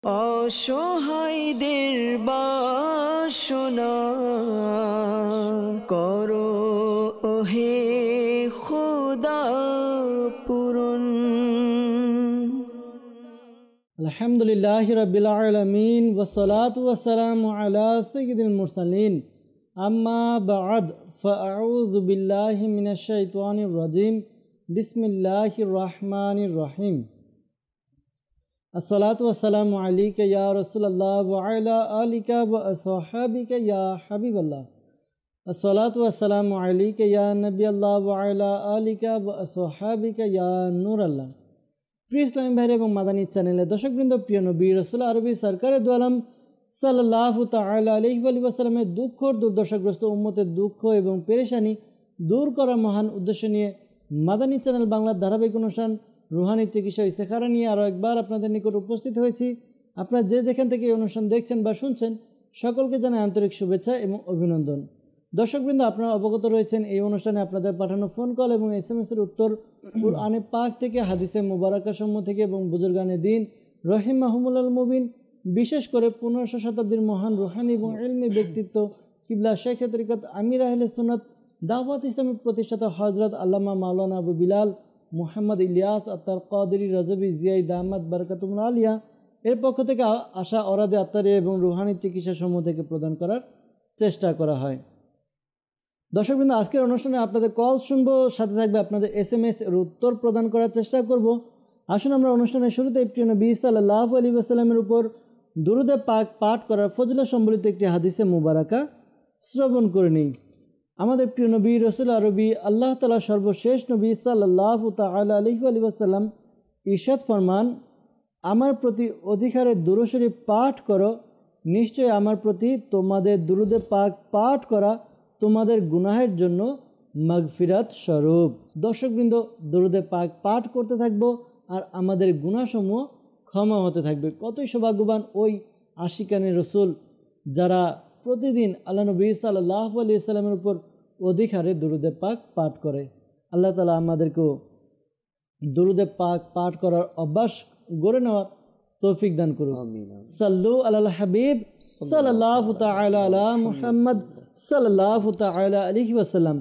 অসহায়দের বাসনা করো ওহে খোদা পূরণ। আলহামদুলিল্লাহি রাব্বিল আলামিন ওয়াসসালাতু ওয়াসসালামু আলা সাইয়্যিদিল মুরসালিন আম্মা বা'দ ফাআউযু বিল্লাহি মিনাশ শাইতানির রাজিম বিসমিল্লাহির রহমানির রহিম। আসসালাতু ওয়াসসালামু আলাইকা ইয়া রাসূলুল্লাহ ওয়া আলা আলিকা ওয়া আসহাবিকা ইয়া হাবিবাল্লাহ। আসসালাতু ওয়াসসালামু আলাইকা ইয়া নবিয়াল্লাহ ওয়া আলা আলিকা ওয়া আসহাবিকা ইয়া নূরাল্লাহ। প্রিয় ইসলামী ভাইরা এবং মাদানী চ্যানেলের দর্শকবৃন্দ, প্রিয় নবী রাসূল আরবি সরকারে দু আলম সাল্লাল্লাহু তাআলা আলাইহি ওয়া সাল্লামের দুঃখ দুর্দশাগ্রস্ত উম্মতের দুঃখ এবং পেরেশানি দূর করার মহান উদ্দেশ্য নিয়ে মাদানী চ্যানেল বাংলার ধারাবাহিক অনুষ্ঠান রুহানি চিকিৎসা ইস্তেখারা নিয়ে আরও একবার আপনাদের নিকট উপস্থিত হয়েছি। আপনারা যে যেখান থেকে এই অনুষ্ঠান দেখছেন বা শুনছেন সকলকে জানাই আন্তরিক শুভেচ্ছা এবং অভিনন্দন। দর্শকবৃন্দ, আপনারা অবগত রয়েছেন এই অনুষ্ঠানে আপনাদের পাঠানো ফোন কল এবং SMS-এর উত্তর কুরআনে পাক থেকে, হাদিসে মুবারাকাসমূহ থেকে এবং বুজুর্গানে দ্বীন রহিমাহুমুল্লাহ মুবিন, বিশেষ করে 1500 শতাব্দীর মহান রুহানি এবং ইলমি ব্যক্তিত্ব কিবলা শেখে তরিকত আমির আহলে সুন্নাত দাওয়াত ইসলামী প্রতিষ্ঠাতা হযরত আল্লামা মাওলানা আবু বিলাল মুহাম্মদ ইলিয়াস আত্তার কাদেরী রাজবি জিয়াই দামাত বারাকাতুল্লাহ আলিয়া এর পক্ষ থেকে আসা অরাদে আত্মারে এবং রুহানি চিকিৎসা সমূহ থেকে প্রদান করার চেষ্টা করা হয়। দর্শকবৃন্দ, আজকের অনুষ্ঠানে আপনাদের কল শুনবো, সাথে থাকবে আপনাদের SMS এর উত্তর প্রদান করার চেষ্টা করব। আসুন আমরা অনুষ্ঠানের শুরুতে প্রিয় নবী সাল্লাল্লাহু আলাইহি ওয়াসাল্লামের উপর দুরুদে পাক পাঠ করার ফজিলত সম্বলিত একটি হাদিসে মুবারাকা শ্রবণ করে নিই। আমাদের প্রিয় নবী রাসূল আরবি আল্লাহ তাআলা সর্বশেষ নবী সাল্লাল্লাহু তাআলা আলাইহি ওয়াসাল্লাম ইরশাদ ফরমান, আমার প্রতি অধিকারে দুরূদ শরীফ পাঠ করো, নিশ্চয় আমার প্রতি তোমাদের দুরুদে পাক পাঠ করা তোমাদের গুনাহের জন্য মাগফিরাত স্বরূপ। দর্শকবৃন্দ, দুরুদে পাক পাঠ করতে থাকবো আর আমাদের গুনাহসমূহ ক্ষমা হতে থাকবে। কতই সৌভাগ্যবান ওই আশিকানে রসুল যারা প্রতিদিন আল্লাহ নবী সাল্লাল্লাহু আলাইহি ওয়াসাল্লামের উপর অধিকারে দুরুদে পাক পাঠ করে। আল্লাহ তাআলা আমাদেরকেও দুরুদে পাক পাঠ করার অভ্যাস গড়ে নেওয়ার তৌফিক দান করুন। সাল্লু আলাল হাবিব সাল্লাল্লাহু তাআলা আলা মুহাম্মদ সাল্লাল্লাহু তাআলা আলাইহি ওয়াসাল্লাম।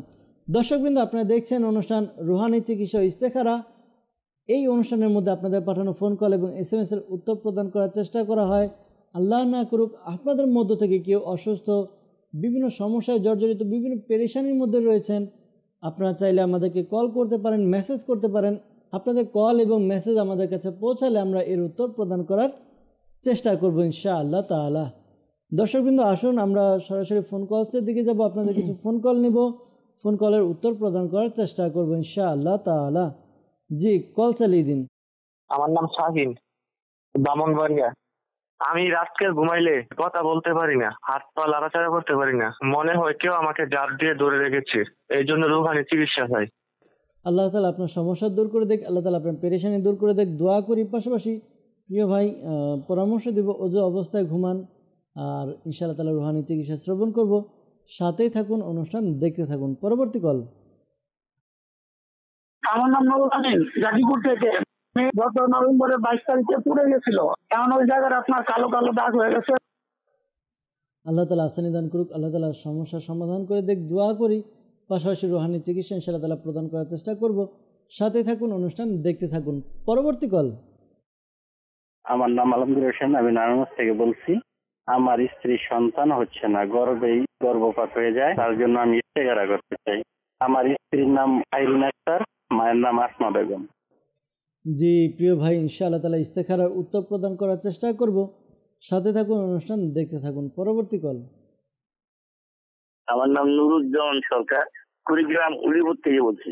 দর্শকবৃন্দ, আপনারা দেখছেন অনুষ্ঠান রুহানি চিকিৎসা ইস্তেখারা। এই অনুষ্ঠানের মধ্যে আপনাদের পাঠানো ফোন কল এবং SMS-এর উত্তর প্রদান করার চেষ্টা করা হয়। আল্লাহ না করুক আপনাদের মধ্য থেকে কেউ অসুস্থ, বিভিন্ন সমস্যায় জর্জরিত, বিভিন্ন পেরেশানির মধ্যে রয়েছেন, আপনারা চাইলে আমাদেরকে কল করতে পারেন, মেসেজ করতে পারেন। আপনাদের কল এবং মেসেজ আমাদের কাছে পৌঁছালে আমরা এর উত্তর প্রদান করার চেষ্টা করব ইনশাআল্লাহ তাআলা। দর্শকবৃন্দ, আসুন আমরা সরাসরি ফোন কলসের দিকে যাব। আপনাদের কিছু ফোন কল নিব, ফোন কলের উত্তর প্রদান করার চেষ্টা করব ইনশাআল্লাহ তাআলা। জি, কল চালিয়ে দিন। আমার নাম শাহিন, ব্রাহ্মণবাড়িয়া। আমি রাতকে ঘুমাইলে কথা বলতে পারি না, হাত পা লাড়াচাড়া করতে পারি না, মনে হয় কেউ আমাকে জাপ দিয়ে ধরে রেখেছে। এই জন্য রুহানি চিকিৎসা চাই। আল্লাহ তাআলা আপনার সমস্যা দূর করে দেখ, আল্লাহ তাআলা আপনার পেরেশানি দূর করে দেখ, দোয়া করি। পাশাপাশি প্রিয় ভাই, পরামর্শ দেব ওযু অবস্থায় ঘুমান, আর ইনশাআল্লাহ তাআলা রুহানি চিকিৎসা শ্রবণ করব। সাথেই থাকুন, অনুষ্ঠান দেখতে থাকুন। পরবর্তী কল। আমার নাম নুরুল আমিন, গাজীপুর থেকে। গত নভেম্বরের 22 তারিখে পুড়ে গেছিল, এখন ওই জায়গায় আপনার কালো কালো দাগ হয়ে গেছে। আল্লাহ তাআলা আসানি দান করুক, আল্লাহ তাআলা সমস্যার সমাধান করে দেখ, দোয়া করি। পাশাপাশি রুহানি চিকিৎসা ইনশাআল্লাহ তাআলা প্রদান করার চেষ্টা করব। সাথে থাকুন, অনুষ্ঠান দেখতে থাকুন। পরবর্তী কল। আমার নাম আলমগীর হোসেন, আমি নারায়ণগঞ্জ থেকে বলছি। আমার স্ত্রীর সন্তান হচ্ছে না, গর্ভপাত হয়ে যায়, তার জন্য আমি ইস্তেখারা করতে চাই। আমার স্ত্রীর নাম আইরিন আক্তার, মায়ের নাম আসমা বেগম। জি প্রিয় ভাই, ইনশাআল্লাহ তাআলা ইস্তেখারার উত্তর প্রদান করার চেষ্টা করব। সাথে থাকুন, অনুষ্ঠান দেখতে থাকুন। পরবর্তী কল। আমার নাম নুরুজ্জামান সরকার, কুড়িগ্রাম উলিপুর থেকে বলছি।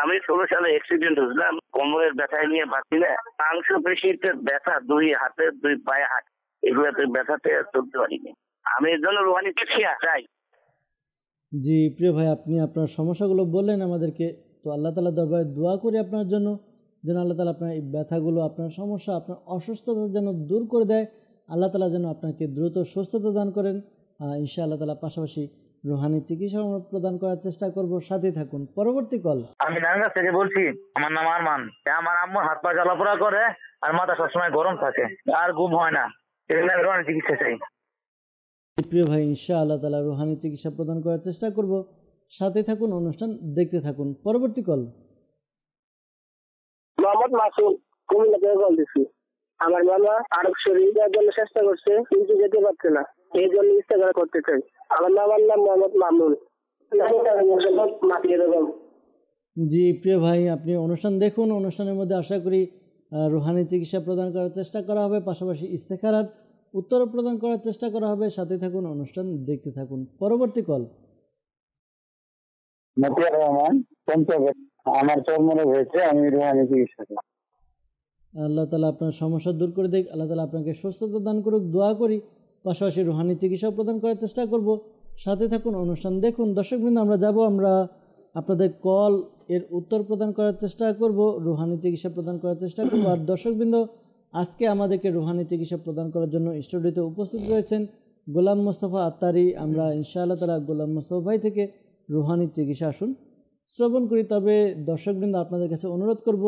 আমি 16 সালে অ্যাক্সিডেন্ট হয়েছিলাম, কোমরের ব্যথায় নিয়ে পাচ্ছি না, মাংস পেশিতে ব্যথা, 2 হাতে 2 পায়ে হাত, এগুলোতে ব্যথাতে চলতে পারিনি। আমি এর জন্য রুহানি চিকিৎসা চাই। জি প্রিয় ভাই, আপনি আপনার সমস্যাগুলো বললেন আমাদেরকে, তো আল্লাহ তাআলা দরবারে দোয়া করি আপনার জন্য, যেন আল্লাহ তাআলা আপনার এই ব্যথাগুলো, আপনার সমস্যা, আপনার অসুস্থতা যেন দূর করে দেয়। আল্লাহ তাআলা যেন আপনাকে দ্রুত সুস্থতা দান করেন ইনশাআল্লাহ তাআলা। পাশাপাশি রুহানি চিকিৎসা প্রদান করার চেষ্টা করব, সাথে থাকুন। পরবর্তী কল। আমি নারায়ণগঞ্জ থেকে বলছি। আমার নাম আরমান। আমার আম্মুর হাত পা জ্বালাপোড়া করে আর মাথা সবসময় গরম থাকে আর ঘুম হয় না, এগুলো রুহানি চিকিৎসা চাই। প্রিয় ভাই, ইনশাআল্লাহ তাআলা রুহানি চিকিৎসা প্রদান করার চেষ্টা করব, সাথে থাকুন, অনুষ্ঠান দেখতে থাকুন। পরবর্তী কল। মোহাম্মদ মাসুদ, কুমিল্লা থেকে কল দিচ্ছি। আমার মামা আরব শরীফ যাওয়ার জন্য চেষ্টা করছে কিন্তু যেতে পারছে না, এই জন্য ইস্তেগফার করতে চাই। আমার মামার নাম মোহাম্মদ মামুন। জি প্রিয় ভাই, আপনি অনুষ্ঠান দেখুন। অনুষ্ঠানের মধ্যে আশা করি রুহানি চিকিৎসা প্রদান করার চেষ্টা করা হবে, পাশাপাশি ইস্তেখারার উত্তর প্রদান করার চেষ্টা করা হবে, সাথে থাকুন, অনুষ্ঠান দেখতে থাকুন। পরবর্তী কল। মতিয়ার রহমান, পঞ্চগড়। আমার চর্মরোগ হয়েছে, আমি রুহানি চিকিৎসা করি। আল্লাহ তাআলা আপনার সমস্যা দূর করে দেখ, আল্লাহ তাআলা আপনাকে সুস্থতা দান করুক, দোয়া করি। পাশাপাশি রুহানি চিকিৎসা প্রদান করার চেষ্টা করব, সাথে থাকুন, অনুষ্ঠান দেখুন। দর্শকবৃন্দ, আমরা আপনাদের কল এর উত্তর প্রদান করার চেষ্টা করব, রুহানি চিকিৎসা প্রদান করার চেষ্টা করব। আর দর্শকবৃন্দ, আজকে আমাদেরকে রুহানি চিকিৎসা প্রদান করার জন্য স্টুডিওতে উপস্থিত রয়েছেন গোলাম মোস্তফা আত্তারি। আমরা ইনশাআল্লাহ তাআলা গোলাম মোস্তফা ভাই থেকে রুহানি চিকিৎসা আসুন শ্রবণ করি। তবে দর্শকবৃন্দ, আপনাদের কাছে অনুরোধ করব,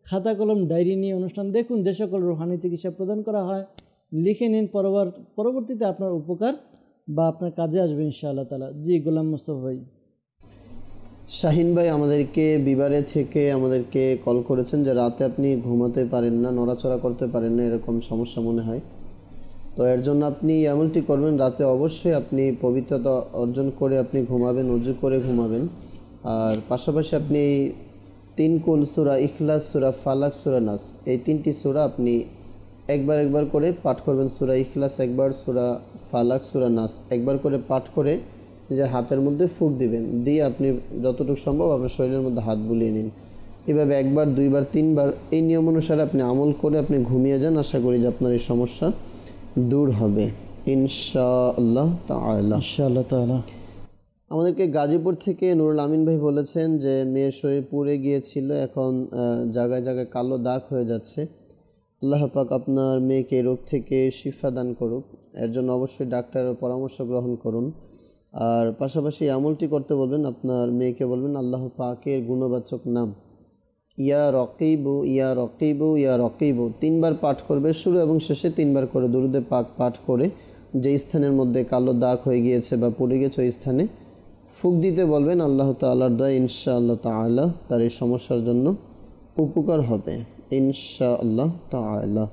খাতা কলম ডায়েরি নিয়ে অনুষ্ঠান দেখুন। যে সকল রুহানি চিকিৎসা প্রদান করা হয় লিখে নিন, পরবর্তীতে আপনার উপকার বা আপনার কাজে আসবে ইনশাআল্লাহ তাআলা। জি গোলাম মোস্তফা ভাই। শাহিন ভাই আমাদেরকে বিবারে থেকে আমাদেরকে কল করেছেন যে রাতে আপনি ঘুমাতে পারেন না, নড়াচড়া করতে পারেন না, এরকম সমস্যা মনে হয়। তো এর জন্য আপনি এমনটি করবেন, রাতে অবশ্যই আপনি পবিত্রতা অর্জন করে আপনি ঘুমাবেন, ওযু করে ঘুমাবেন। আর পাশাপাশি আপনি 3 কুল সূরা ইখলাস, সূরা ফালাক, সূরা নাস, এই 3টি সূরা আপনি একবার করে পাঠ করবেন। সূরা ইখলাস একবার, সূরা ফালাক, সূরা নাস একবার করে পাঠ করে নিজের হাতের মধ্যে ফুঁক দিবেন, দিয়ে আপনি যতটুকু সম্ভব আপনার শরীরের মধ্যে হাত বুলিয়ে নিন। এভাবে 1 বার 2 বার 3 বার এই নিয়ম অনুসারে আপনি আমল করে আপনি ঘুমিয়ে যান। আশা করি যে আপনার এই সমস্যা দূর হবে ইনশাআল্লাহ তাআলা। ইনশাআল্লাহ তাআলা। আমাদেরকে গাজীপুর থেকে নুরুল আমিন ভাই বলেছেন যে মেয়ের শরীর পুড়ে গিয়েছিল, এখন জায়গায় জায়গায় কালো দাগ হয়ে যাচ্ছে। আল্লাহ পাক আপনার মেয়েকে এই রোগ থেকে শিফা দান করুক। এর জন্য অবশ্যই ডাক্তারের পরামর্শ গ্রহণ করুন। আর পাশাপাশি আমলটি করতে বলবেন, আপনার মেয়েকে বলবেন আল্লাহ পাকের গুণবাচক নাম ইয়া রকিবু ইয়া রকিবু ইয়া রকিবু 3 বার পাঠ করবে, শুরু এবং শেষে 3 বার করে দুরুদে পাক পাঠ করে যে স্থানের মধ্যে কালো দাগ হয়ে গিয়েছে বা পুড়ে গেছে ওই স্থানে ফুঁক দিতে বলবেন। আল্লাহ তাআলার দয়া ইনশাআল্লাহ তাআলা তার এই সমস্যার জন্য উপকার হবে ইনশাআল্লাহ তাআলা।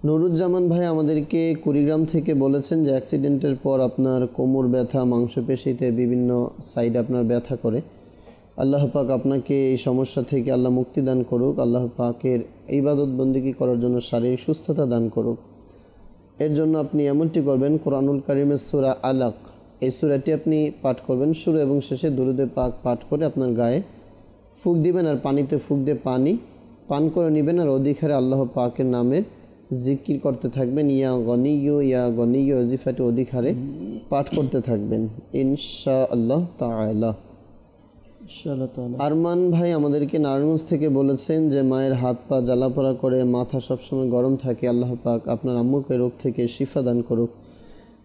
নুরুজ্জামান ভাই আমাদেরকে কুড়িগ্রাম থেকে বলেছেন যে অ্যাক্সিডেন্টের পর আপনার কোমর ব্যথা, মাংসপেশিতে বিভিন্ন সাইড আপনার ব্যথা করে। আল্লাহ পাক আপনাকে এই সমস্যা থেকে আল্লাহ মুক্তি দান করুক। আল্লাহ পাকের ইবাদত বন্দেগী করার জন্য শারীরিক সুস্থতা দান করুক। এর জন্য আপনি এমনটি করবেন, কোরআনুল কারীমের সূরা আলাক এই সূরাটি আপনি পাঠ করবেন, শুরু এবং শেষে দুরুদে পাক পাঠ করে আপনার গায়ে ফুঁক দিবেন আর পানিতে ফুঁক দিয়ে পানি পান করে নেবেন। আর অধিকারে আল্লাহ পাকের নামের জিকির করতে থাকবেন, ইয়া গনিয়্যু ওজিফাটি অধিকারে পাঠ করতে থাকবেন ইনশাআল্লাহ তাআলা। আরমান ভাই আমাদেরকে নারায়ণগঞ্জ থেকে বলেছেন যে মায়ের হাত পা জ্বালাপোড়া করে, মাথা সবসময় গরম থাকে। আল্লাহ পাক আপনার আম্মুকে রোগ থেকে শিফা দান করুক।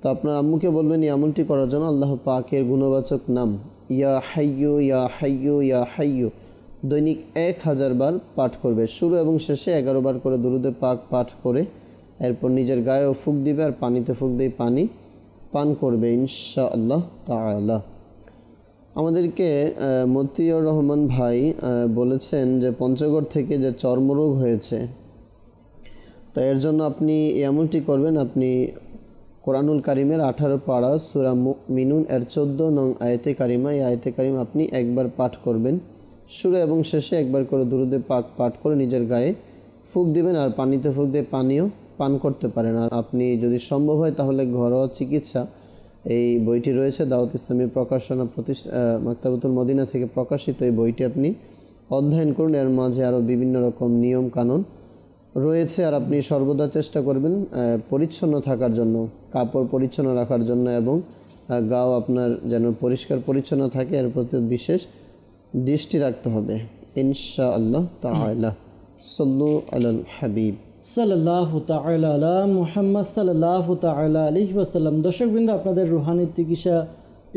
তো আপনার আম্মুকে বলবেন এমনটি করার জন্য আল্লাহ পাকের গুণবাচক নাম ইয়া হাইয়্যু ইয়া হাইয়্যু ইয়া হাইয়্যু দৈনিক 1000 বার পাঠ করবে, শুরু এবং শেষে 11 বার করে দুরুদে পাক পাঠ করে এরপর নিজের গায়েও ফুঁক দিবে আর পানিতে ফুঁক দিয়ে পানি পান করবে ইনশাআল্লাহ তাআলা। আমাদেরকে মতিউর রহমান ভাই বলেছেন যে পঞ্চগড় থেকে যে চর্মরোগ হয়েছে, তো এর জন্য আপনি এমনটি করবেন, আপনি কোরআনুল কারীমের 18 পারা সূরা মুমিনুন এর 14 নং আয়াতে কারিমা, এই আয়াতে কারিমা আপনি একবার পাঠ করবেন, শুরু এবং শেষে একবার করে দুরুদে পাক পাঠ করে নিজের গায়ে ফুঁক দিবেন আর পানিতে ফুঁক দিয়ে পানিও পান করতে পারেন। আর আপনি যদি সম্ভব হয় তাহলে ঘরোয়া চিকিৎসা এই বইটি রয়েছে দাওয়াত ইসলামী প্রকাশনা মাকতাবাতুল মদিনা থেকে প্রকাশিত, এই বইটি আপনি অধ্যয়ন করুন। এর মাঝে আরও বিভিন্ন রকম নিয়ম কানুন রয়েছে। আর আপনি সর্বদা চেষ্টা করবেন পরিচ্ছন্ন থাকার জন্য, কাপড় পরিচ্ছন্ন রাখার জন্য এবং গাও আপনার যেন পরিষ্কার পরিচ্ছন্ন থাকে, এর প্রতি বিশেষ দৃষ্টি রাখতে হবে ইনশাআল্লাহ তাআলা। সাল্লু আলাল হাবিব সাল্লাল্লাহু তাআলা আলা মুহাম্মদ সাল্লাল্লাহু তাআলা আলাইহি ওয়াসাল্লাম। দর্শকবৃন্দ, আপনাদের রুহানি চিকিৎসা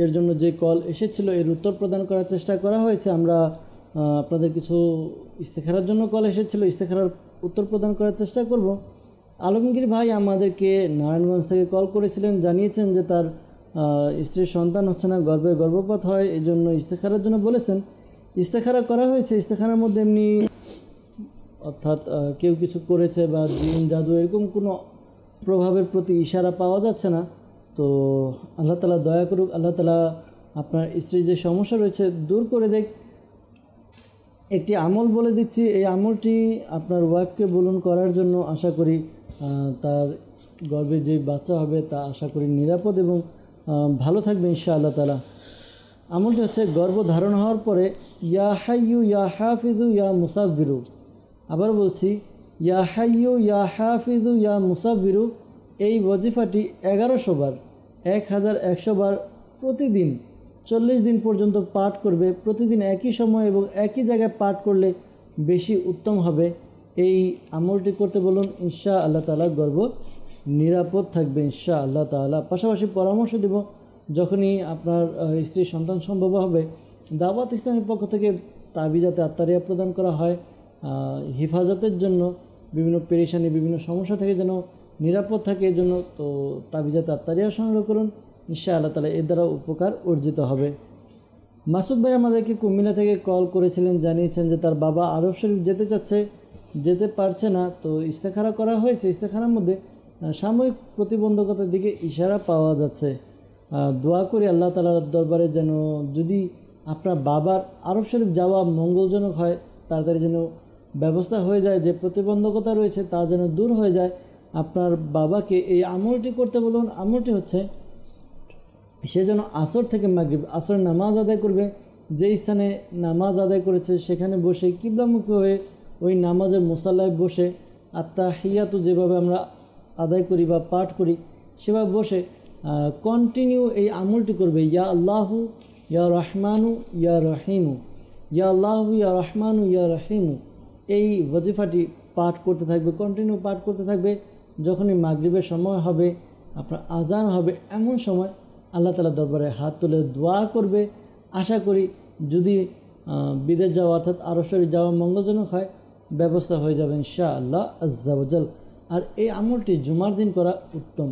এর জন্য যে কল এসেছিল এর উত্তর প্রদান করার চেষ্টা করা হয়েছে। আমরা আপনাদের কিছু ইস্তেখারার জন্য কল এসেছিল, ইস্তেখারার উত্তর প্রদান করার চেষ্টা করব। আলমগীর ভাই আমাদেরকে নারায়ণগঞ্জ থেকে কল করেছিলেন, জানিয়েছেন যে তার স্ত্রীর সন্তান হচ্ছে না, গর্ভপাত হয়, এই জন্য ইস্তেখারার জন্য বলেছেন। ইস্তেখারা করা হয়েছে। ইস্তেখারার মধ্যে এমনি অর্থাৎ কেউ কিছু করেছে বা জিন জাদু এরকম কোনো প্রভাবের প্রতি ইশারা পাওয়া যাচ্ছে না। তো আল্লাহ তাআলা দয়া করুক, আল্লাহ তাআলা আপনার স্ত্রীর যে সমস্যা রয়েছে দূর করে দেখ। একটি আমল বলে দিচ্ছি, এই আমলটি আপনার ওয়াইফকে বলুন করার জন্য। আশা করি তার গর্ভে যে বাচ্চা হবে তা আশা করি নিরাপদ এবং ভালো থাকবে ইনশাআল্লাহ তাআলা। আমলটি হচ্ছে গর্ভধারণ হওয়ার পরে ইয়া হাইয়ু ইয়া হাফিজু ইয়া মুসাব্বিরু, আবার বলছি ইয়া হাইয়ু ইয়া হাফিজু ইয়া মুসাব্বিরু, এই ওয়াজিফাটি 1100 বার 1100 বার প্রতিদিন 40 দিন পর্যন্ত পাঠ করবে। প্রতিদিন একই সময় এবং একই জায়গায় পাঠ করলে বেশি উত্তম হবে। এই আমলটি করতে বলুন, ইনশাআল্লাহ তাআলা গর্ভ নিরাপদ থাকবে ইনশাআল্লাহ তাআলা। পাশাপাশি পরামর্শ দেব, যখনই আপনার স্ত্রীর সন্তান সম্ভব হবে, দাওয়াত ইসলামের পক্ষ থেকে তাবিজাতে আত্তারিয়া প্রদান করা হয় হেফাজতের জন্য, বিভিন্ন পেরেশানি বিভিন্ন সমস্যা থেকে যেন নিরাপদ থাকে এর জন্য। তো তাবিজাতে আত্তারিয়া সংগ্রহ করুন, ইনশাআল্লাহ তাআলা এর দ্বারা উপকার অর্জিত হবে। মাসুদ ভাই আমাদেরকে কুমিল্লা থেকে কল করেছিলেন, জানিয়েছেন যে তার বাবা আরব শরীফ যেতে চাচ্ছে, যেতে পারছে না। তো ইস্তেখারা করা হয়েছে, ইস্তেখারার মধ্যে সাময়িক প্রতিবন্ধকতার দিকে ইশারা পাওয়া যাচ্ছে। দোয়া করি আল্লাহ তাআলার দরবারে যেন যদি আপনার বাবার আরব শরীফ যাওয়া মঙ্গলজনক হয়, তাড়াতাড়ি যেন ব্যবস্থা হয়ে যায়, যে প্রতিবন্ধকতা রয়েছে তা যেন দূর হয়ে যায়। আপনার বাবাকে এই আমলটি করতে বলুন। আমলটি হচ্ছে সে যেন আসর থেকে মাগরিব, আসরের নামাজ আদায় করবে, যে স্থানে নামাজ আদায় করেছে সেখানে বসে কিবলামুখী হয়ে ওই নামাজের মুসাল্লায় বসে আত্তাহিয়াতু যেভাবে আমরা আদায় করি বা পাঠ করি সেভাবে বসে কন্টিনিউ এই আমলটি করবে। ইয়া আল্লাহু ইয়া রহমানু ইয়া রহিমু, ইয়া আল্লাহু ইয়া রহমানু ইয়া রহিমু, এই ওয়াজিফাটি পাঠ করতে থাকবে, কন্টিনিউ পাঠ করতে থাকবে। যখনই মাগরিবের সময় হবে, আপনার আজান হবে, এমন সময় আল্লাহ তাআলার দরবারে হাত তুলে দোয়া করবে। আশা করি যদি বিদেশ যাওয়া অর্থাৎ আরব শরীফ যাওয়া মঙ্গলজনক হয়, ব্যবস্থা হয়ে যাবে ইনশাআল্লাহ আজ্জা ওয়াজাল। আর এই আমলটি জুমার দিন করা উত্তম,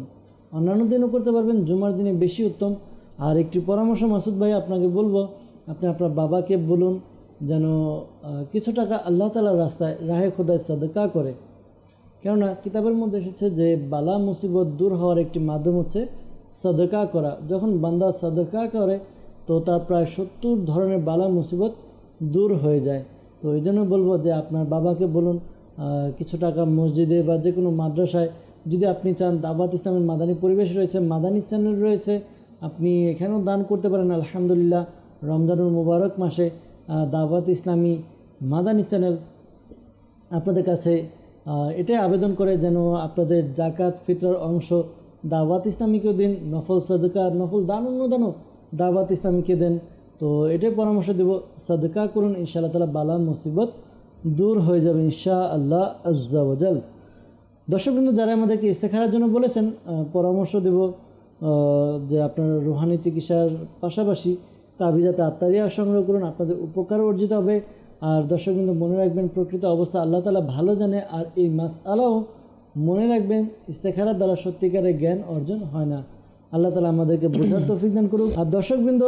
অন্যান্য দিনও করতে পারবেন, জুমার দিনে বেশি উত্তম। আর একটি পরামর্শ মাসুদ ভাই আপনাকে বলবো, আপনি আপনার বাবাকে বলুন যেন কিছু টাকা আল্লাহ তাআলার রাস্তায় রাহে খোদায় সাদকা করে। কেননা কিতাবের মধ্যে এসেছে যে বালা মুসিবত দূর হওয়ার একটি মাধ্যম হচ্ছে সাদকা করা। যখন বান্দা সাদকা করে তো তার প্রায় 70 ধরনের বালা মুসিবত দূর হয়ে যায়। তো এই জন্য বলবো যে আপনার বাবাকে বলুন কিছু টাকা মসজিদে বা যে কোনো মাদ্রাসায় যদি আপনি চান, দাওয়াত ইসলামের মাদানী পরিবেশ রয়েছে, মাদানী চ্যানেল রয়েছে, আপনি এখানেও দান করতে পারেন। আলহামদুলিল্লাহ, রমজানুল মুবারক মাসে দাওয়াত ইসলামী মাদানী চ্যানেল আপনাদের কাছে এটাই আবেদন করে যেন আপনাদের জাকাত ফিতরার অংশ দাওয়াত ইসলামীকে দিন, নফল সাদকা নফল দান অনুদানও দাওয়াত ইসলামীকে দেন। তো এটাই পরামর্শ দেব, সাদকা করুন, ইনশাআল্লাহ তাআলা বালা মুসিবত দূর হয়ে যাবে ইনশাআল্লাহ আজ্জা ওয়াজাল। দর্শকবৃন্দ, যারা আমাদেরকে ইস্তেখারার জন্য বলেছেন, পরামর্শ দেব যে আপনার রুহানি চিকিৎসার পাশাপাশি তাবিজাতে আত্তারিয়া সংগ্রহ করুন, আপনাদের উপকার অর্জিত হবে। আর দর্শকবৃন্দ মনে রাখবেন, প্রকৃত অবস্থা আল্লাহ তাআলা ভালো জানে। আর এই মাসআলাও মনে রাখবেন, ইস্তেখারার দ্বারা সত্যিকারের জ্ঞান অর্জন হয় না। আল্লাহ তাআলা আমাদেরকে বোঝার তৌফিক দান করুক। আর দর্শকবৃন্দ,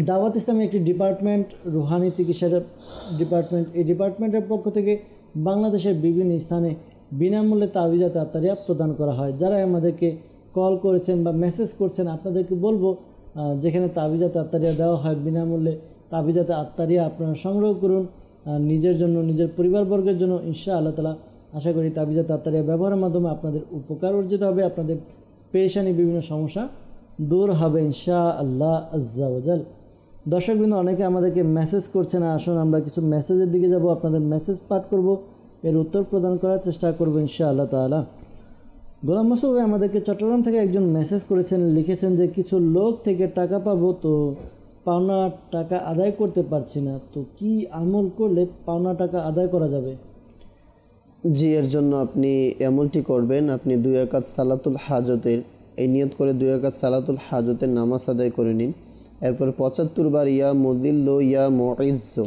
দাওয়াত ইসলামী একটি ডিপার্টমেন্ট, রুহানি চিকিৎসার ডিপার্টমেন্ট, এই ডিপার্টমেন্টের পক্ষ থেকে বাংলাদেশের বিভিন্ন স্থানে বিনামূল্যে তাবিজাতে আত্তারিয়া প্রদান করা হয়। যারা আমাদেরকে কল করেছেন বা মেসেজ করছেন, আপনাদেরকে বলবো যেখানে তাবিজাতে আত্তারিয়া দেওয়া হয় বিনামূল্যে, তাবিজাতে আত্তারিয়া আপনারা সংগ্রহ করুন নিজের জন্য, নিজের পরিবারবর্গের জন্য। ইনশাআল্লাহ তাআলা আশা করি তাবিজাতে আত্তারিয়া ব্যবহারের মাধ্যমে আপনাদের উপকার অর্জিত হবে, আপনাদের পেরেশানি বিভিন্ন সমস্যা দূর হবে ইনশাআল্লাহ আজ্জা ওয়াজাল। দর্শকবৃন্দ, অনেকে আমাদেরকে মেসেজ করছে না, আসুন আমরা কিছু মেসেজের দিকে যাব, আপনাদের মেসেজ পাঠ করব, এর উত্তর প্রদান করার চেষ্টা করব ইনশাআল্লাহ তাআলা। গোলাম মোস্তফা ভাই আমাদেরকে চট্টগ্রাম থেকে একজন মেসেজ করেছেন, লিখেছেন যে কিছু লোক থেকে টাকা পাবো, তো পাওনা টাকা আদায় করতে পারছি না, তো কি আমল করলে পাওনা টাকা আদায় করা যাবে? জি, এর জন্য আপনি এমনটি করবেন, আপনি 2 রাকাত সালাতুল হাজতের এই নিয়ত করে 2 রাকাত সালাতুল হাজতের নামাজ আদায় করে নিন। এরপর 75 বার ইয়া মুদিল্লু ইয়া মুইজ্জু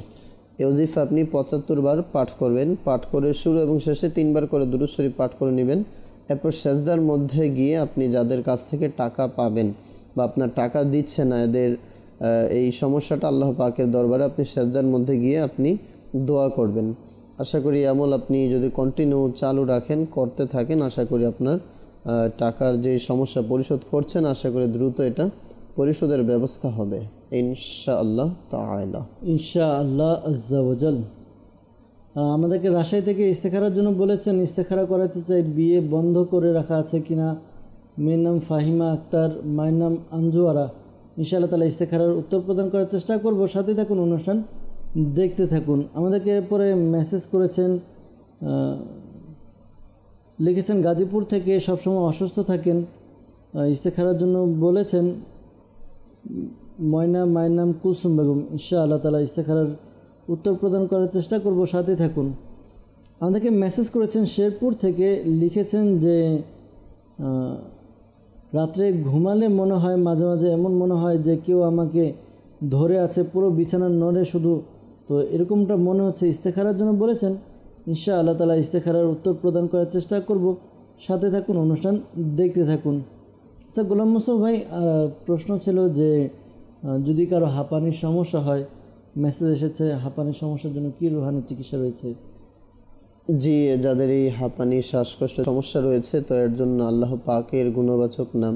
এই ওজিফা আপনি 75 বার পাঠ করবেন। পাঠ করে শুরু এবং শেষে 3 বার করে দুরূদ শরীফ পাঠ করে নেবেন। এরপর সেজদার মধ্যে গিয়ে আপনি যাদের কাছ থেকে টাকা পাবেন বা আপনার টাকা দিচ্ছে না, এদের এই সমস্যাটা আল্লাহ পাকের দরবারে আপনি সেজদার মধ্যে গিয়ে আপনি দোয়া করবেন। আশা করি আমল আপনি যদি কন্টিনিউ চালু রাখেন, করতে থাকেন, আশা করি আপনার টাকার যে সমস্যা পরিশোধ করছেন, আশা করি দ্রুত এটা পরিশোধের ব্যবস্থা হবে ইনশাআল্লাহ তাআলা। ইনশাআল্লাহ আজ্জা ওয়াজাল। আমাদেরকে রাজশাহী থেকে ইস্তেখারার জন্য বলেছেন, ইস্তেখারা করাতে চাই, বিয়ে বন্ধ করে রাখা আছে কিনা। মেয়ের নাম ফাহিমা আক্তার, মায়ের নাম আঞ্জুয়ারা। ইনশাআল্লাহ তাআলা ইস্তেখারার উত্তর প্রদান করার চেষ্টা করব। সাথে থাকুন, অনুষ্ঠান দেখতে থাকুন। আমাদেরকে এরপরে মেসেজ করেছেন, লিখেছেন গাজীপুর থেকে, সবসময় অসুস্থ থাকেন, ইস্তেখারার জন্য বলেছেন। মায়ের নাম কুলসুম বেগম। ইনশাআল্লাহ তাআলা ইস্তেখারার উত্তর প্রদান করার চেষ্টা করব, সাথে থাকুন। আমাদেরকে মেসেজ করেছেন শেরপুর থেকে, লিখেছেন যে রাত্রে ঘুমালে মনে হয়, মাঝে মাঝে এমন মনে হয় যে কেউ আমাকে ধরে আছে, পুরো বিছানার নড়ে শুধু। তো এরকমটা মনে হচ্ছে। ইস্তেখারার জন্য বলেছেন। ইনশাআল্লাহ তাআলা ইস্তেখারার উত্তর প্রদান করার চেষ্টা করব, সাথে থাকুন, অনুষ্ঠান দেখতে থাকুন। আচ্ছা গোলাম মুস্তফা ভাই, প্রশ্ন ছিল যে যদি কারো হাঁপানির সমস্যা হয়, মেসেজ এসেছে, হাঁপানির সমস্যার জন্য কী রুহানি চিকিৎসা রয়েছে? জি, যাদের এই হাঁপানি শ্বাসকষ্টের সমস্যা রয়েছে, তো এর জন্য আল্লাহ পাকের গুণবাচক নাম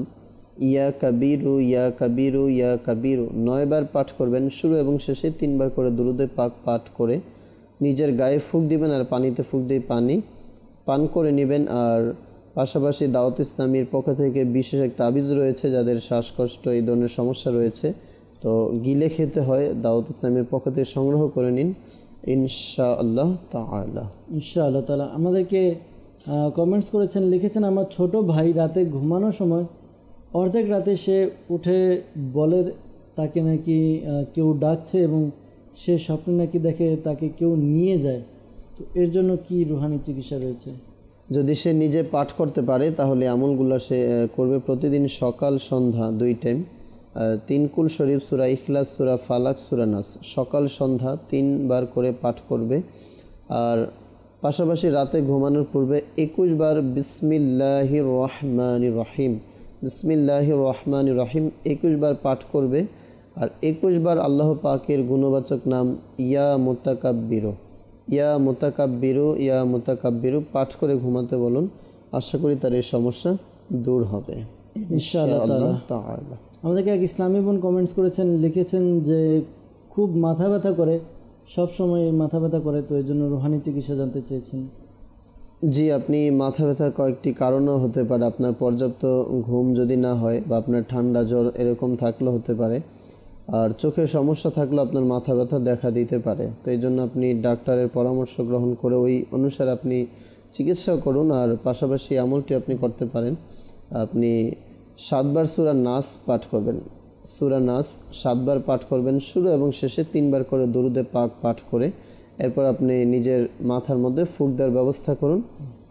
ইয়া কাবিরু ইয়া কাবিরু ইয়া কাবিরু 9 বার পাঠ করবেন। শুরু এবং শেষে 3 বার করে দুরূদে পাক পাঠ করে নিজের গায়ে ফুঁক দিবেন, আর পানিতে ফুঁক দিয়ে পানি পান করে নেবেন। আর পাশাপাশি দাওয়াত ইসলামীর পক্ষ থেকে বিশেষ এক তাবিজ রয়েছে, যাদের শ্বাসকষ্ট এই ধরনের সমস্যা রয়েছে, তো গিলে খেতে হয়, দাওয়াত ইসলামীর পক্ষ থেকে সংগ্রহ করে নিন ইনশাআল্লাহ তাআলা। ইনশাআল্লাহ তাআলা। আমাদেরকে কমেন্টস করেছেন, লিখেছেন আমার ছোট ভাই রাতে ঘুমানোর সময় অর্ধেক রাতে সে উঠে বলে তাকে নাকি কেউ ডাকছে, এবং সে স্বপ্নে নাকি দেখে তাকে কেউ নিয়ে যায়। তো এর জন্য কি রুহানি চিকিৎসা রয়েছে? যদি সে নিজে পাঠ করতে পারে তাহলে আমলগুলো সে করবে প্রতিদিন সকাল সন্ধ্যা 2 টাইম। 3 কুল শরীফ, সূরা ইখলাস, সূরা ফালাক, সূরা নাস সকাল সন্ধ্যা 3 বার করে পাঠ করবে। আর পাশাপাশি রাতে ঘুমানোর পূর্বে 21 বার বিসমিল্লাহির রহমানির রহিম, বিসমিল্লাহির রহমানির রহিম 21 বার পাঠ করবে। আর 21 বার আল্লাহ পাকের গুণবাচক নাম ইয়া মুতাকাব্বিরু ইয়া মুতাকাব্বিরু ইয়া মুতাকাব্বিরু পাঠ করে ঘুমাতে বলুন। আশা করি তার এই সমস্যা দূর হবে ইনশাআল্লাহ তাআলা। আমাদেরকে এক ইসলামী বোন কমেন্টস করেছেন, লিখেছেন যে খুব মাথা ব্যথা করে, সব সময় মাথা ব্যথা করে, তো এই জন্য রুহানি চিকিৎসা জানতে চেয়েছেন। জি, আপনি মাথা ব্যথা কয়েকটি কারণও হতে পারে। আপনার পর্যাপ্ত ঘুম যদি না হয়, বা আপনার ঠান্ডা জ্বর এরকম থাকলেও হতে পারে। আর চোখের সমস্যা থাকলেও আপনার মাথা ব্যথা দেখা দিতে পারে। তো এই জন্য আপনি ডাক্তারের পরামর্শ গ্রহণ করে ওই অনুসারে আপনি চিকিৎসা করুন। আর পাশাপাশি আমলটি আপনি করতে পারেন, আপনি 7 বার সূরা নাস পাঠ করবেন। সূরা নাস 7 বার পাঠ করবেন, শুরু এবং শেষে 3 বার করে দরুদে পাক পাঠ করে এরপর আপনি নিজের মাথার মধ্যে ফুঁক দেওয়ার ব্যবস্থা করুন।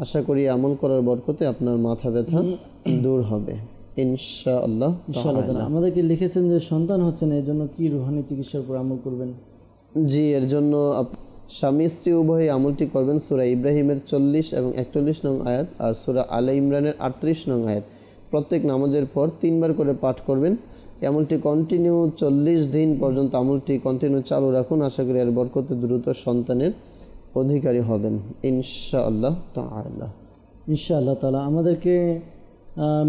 আশা করি আমল করার বরকতে আপনার মাথা ব্যথা দূর হবে ইনশাআল্লাহ। আমাদেরকে লিখেছেন যে সন্তান হচ্ছে না, এর জন্য কি রুহানি চিকিৎসার উপর আমল করবেন? জি, এর জন্য স্বামী স্ত্রী উভয়ই আমলটি করবেন। সূরা ইব্রাহিমের 40 এবং 41 নং আয়াত আর সূরা আলে ইমরানের 38 নং আয়াত প্রত্যেক নামাজের পর 3 বার করে পাঠ করবেন। আমলটি কন্টিনিউ 40 দিন পর্যন্ত আমলটি কন্টিনিউ চালু রাখুন। আশা করি এর বরকতে দ্রুত সন্তানের অধিকারী হবেন ইনশাআল্লাহ তাআলা। ইনশাআল্লাহ তাআলা। আমাদেরকে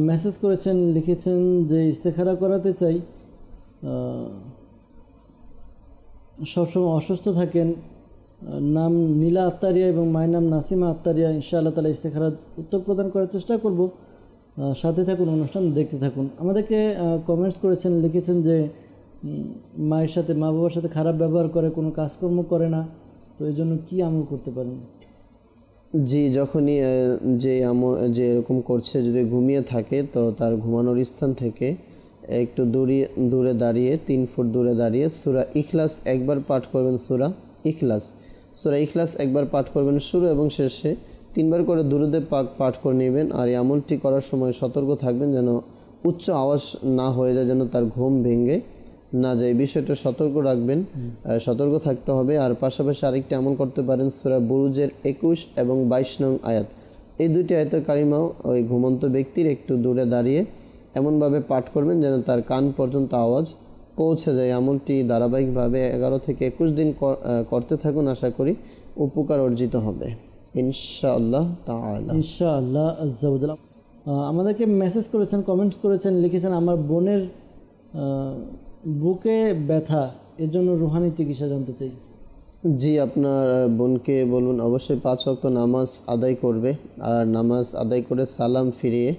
মেসেজ করেছেন, লিখেছেন যে ইস্তেখারা করাতে চাই, সবসময় অসুস্থ থাকেন, নাম নীলা আত্তারিয়া এবং মায়ের নাম নাসিমা আত্তারিয়া। ইনশাআল্লাহ তাআলা ইস্তেখারার উত্তর প্রদান করার চেষ্টা করব, সাথে থাকুন, অনুষ্ঠান দেখতে থাকুন। আমাদেরকে কমেন্টস করেছেন, লিখেছেন যে মায়ের সাথে, মা বাবার সাথে খারাপ ব্যবহার করে, কোনো কাজকর্ম করে না, তো এই জন্য কী আমল করতে পারেন? জি, যখনই যে এরকম করছে, যদি ঘুমিয়ে থাকে তো তার ঘুমানোর স্থান থেকে একটু দূরে দাঁড়িয়ে 3 ফুট দূরে দাঁড়িয়ে সূরা ইখলাস একবার পাঠ করবেন। সূরা ইখলাস একবার পাঠ করবেন, শুরু এবং শেষে 3 বার করে দুরুদে পাক পাঠ করে নেবেন। আর এই আমলটি করার সময় সতর্ক থাকবেন যেন উচ্চ আওয়াজ না হয়ে যায়, যেন তার ঘুম ভেঙে না যায়, বিষয়টা সতর্ক রাখবেন, সতর্ক থাকতে হবে। আর পাশাপাশি আরেকটি আমল করতে পারেন, সূরা বুরুজের 21 এবং 22 নং আয়াত, এই দুটি আয়াতের কারিমাও ওই ঘুমন্ত ব্যক্তির একটু দূরে দাঁড়িয়ে এমনভাবে পাঠ করবেন যেন তার কান পর্যন্ত আওয়াজ পৌঁছে যায়। আমলটি ধারাবাহিকভাবে 11 থেকে 21 দিন করতে থাকুন, আশা করি উপকার অর্জিত হবে ইনশাআল্লাহ তাআলা। ইনশাআল্লাহ আজ্জা ওয়া জাল্লা। আমাদেরকে মেসেজ করেছেন, কমেন্টস করেছেন, লিখেছেন আমার বোনের বুকে ব্যথা, এর জন্য রুহানি চিকিৎসা জানতে চাই। জি, আপনার বোনকে বলুন অবশ্যই 5 ওয়াক্ত নামাজ আদায় করবে। আর নামাজ আদায় করে সালাম ফিরিয়ে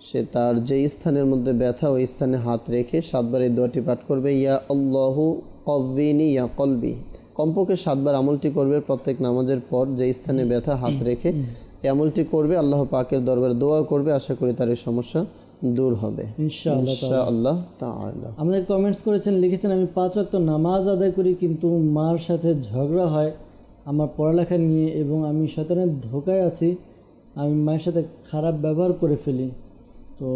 সে তার যে স্থানের মধ্যে ব্যথা ওই স্থানে হাত রেখে 7 বার এই দোয়াটি পাঠ করবে, ইয়া আল্লাহু কওয়িনি ইয়া কলবি। কমপক্ষে 7 বার আমলটি করবে প্রত্যেক নামাজের পর, যে স্থানে ব্যথা হাত রেখে এই আমলটি করবে, আল্লাহ পাকের দরবারে দোয়া করবে, আশা করি তার এই সমস্যা দূর হবে ইনশাআল্লাহ তাআলা। আমাদের কমেন্টস করেছেন, লিখেছেন আমি 5 ওয়াক্ত নামাজ আদায় করি কিন্তু মার সাথে ঝগড়া হয় আমার পড়ালেখা নিয়ে এবং আমি শয়তানের ধোঁকায় আছি, আমি মায়ের সাথে খারাপ ব্যবহার করে ফেলি, তো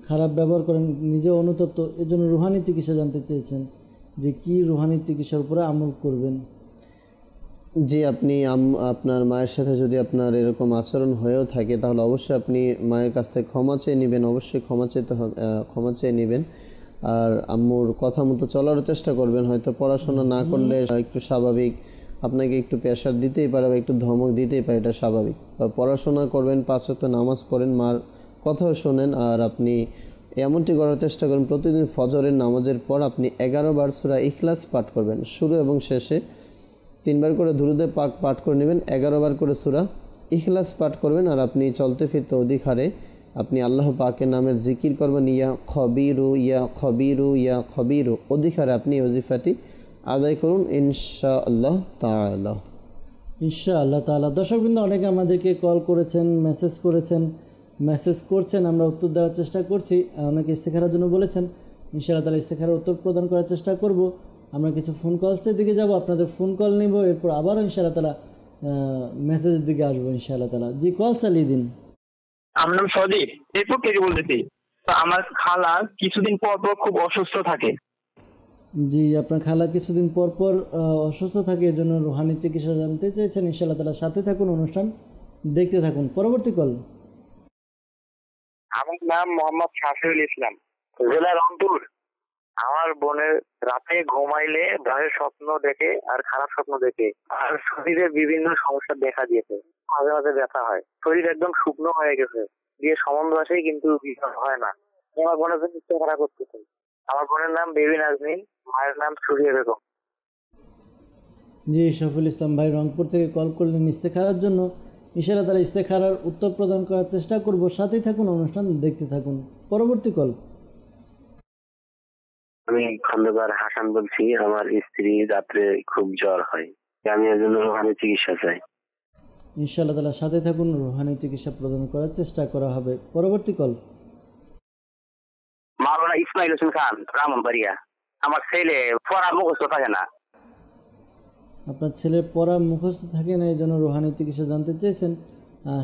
খারাপ ব্যবহার করেন নিজে অনুতপ্ত, এর জন্য রুহানি চিকিৎসা জানতে চেয়েছেন যে কি রুহানি চিকিৎসার উপরে আমল করবেন। জি, আপনি আপনার মায়ের সাথে যদি আপনার এরকম আচরণ হয়েও থাকে তাহলে অবশ্যই আপনি মায়ের কাছ থেকে ক্ষমা চেয়ে নেবেন, অবশ্যই ক্ষমা চেয়ে নেবেন। আর আম্মুর কথা মতো চলার চেষ্টা করবেন। হয়তো পড়াশোনা না করলে একটু স্বাভাবিক, আপনাকে একটু প্রেশার দিতেই পারে বা একটু ধমক দিতেই পারে, এটা স্বাভাবিক। পড়াশোনা করবেন, 5 ওয়াক্ত নামাজ পড়েন, মার কথাও শোনেন। আর আপনি এমনটি করার চেষ্টা করেন প্রতিদিন ফজরের নামাজের পর আপনি 11 বার সূরা ইখলাস পাঠ করবেন, শুরু এবং শেষে 3 বার করে দুরুদে পাক পাঠ করে নেবেন, 11 বার করে সূরা ইখলাস পাঠ করবেন। আর আপনি চলতে ফিরতে অধিক হারে আপনি আল্লাহ পাকের নামের জিকির করবেন, ইয়া খবিরু ইয়া খবিরু ইয়া খবিরু, অধিক হারে আপনি ওজিফাটি আদায় করুন ইনশাআল্লাহ তাআলা। ইনশাআল্লাহ তাআলা। দর্শকবৃন্দ অনেকে আমাদেরকে কল করেছেন, মেসেজ করছেন, আমরা উত্তর দেওয়ার চেষ্টা করছি। অনেকে ইস্তেখারার জন্য বলেছেন, ইনশাআল্লাহ তাআলা ইস্তেখারার উত্তর প্রদান করার চেষ্টা করব। আমরা কিছু ফোন কলসের দিকে যাব, আপনাদের ফোন কল নিব, এরপর আবারও ইনশাআল্লাহ তাআলা মেসেজের দিকে আসবো ইনশাআল্লাহ তাআলা। জি, কল চালিয়ে দিন। আমার নাম সদীপ, এরপর থেকে বলতেছি। আমার খালা কিছুদিন পর পর খুব অসুস্থ থাকে। জি, আপনার খালা কিছুদিন পর পর অসুস্থ থাকে, এর জন্য রুহানি চিকিৎসা জানতে চেয়েছেন। ইনশাআল্লাহ তাআলা সাথে থাকুন, অনুষ্ঠান দেখতে থাকুন। পরবর্তী কল। আমার নাম মোহাম্মদ শাফিউল ইসলাম, জেলা রংপুর। আমার বোনের রাতে ঘুমাইলে ভয়ের স্বপ্ন দেখে আর খারাপ স্বপ্ন দেখে, আর শরীরে বিভিন্ন সমস্যা দেখা দিয়েছে, মাঝে মাঝে ব্যথা হয়, শরীর একদম শুকনো হয়ে গেছে, দিয়ে সম্বন্ধ আসে কিন্তু হয় না। আমার বোনের জন্য ইস্তেখারা করতে চাই। আমার বোনের নাম বেবি নাজনীন, মায়ের নাম সুরিয়া বেগম। জি, শফিউল ইসলাম ভাই রংপুর থেকে কল করলেন ইস্তেখারার জন্য। ইনশাআল্লাহ তাআলা ইস্তেখারার উত্তর প্রদান করার চেষ্টা করব, সাথেই থাকুন, অনুষ্ঠান দেখতে থাকুন। পরবর্তী কল। আমি খন্দকার হাসান বলছি। আমার স্ত্রী রাত্রে খুব জ্বর হয়, আমি এর জন্য রুহানি চিকিৎসা চাই। ইনশাআল্লাহ তাআলা সাথে থাকুন, রুহানি চিকিৎসা প্রদান করার চেষ্টা করা হবে। পরবর্তী কল। মাওলানা ইসমাইল হোসেন খান, ব্রাহ্মণবাড়িয়া। আমার ছেলে পড়া মুখস্থ থাকে না। আপনার ছেলের পড়া মুখস্থ থাকে না, এই জন্য রুহানি চিকিৎসা জানতে চেয়েছেন।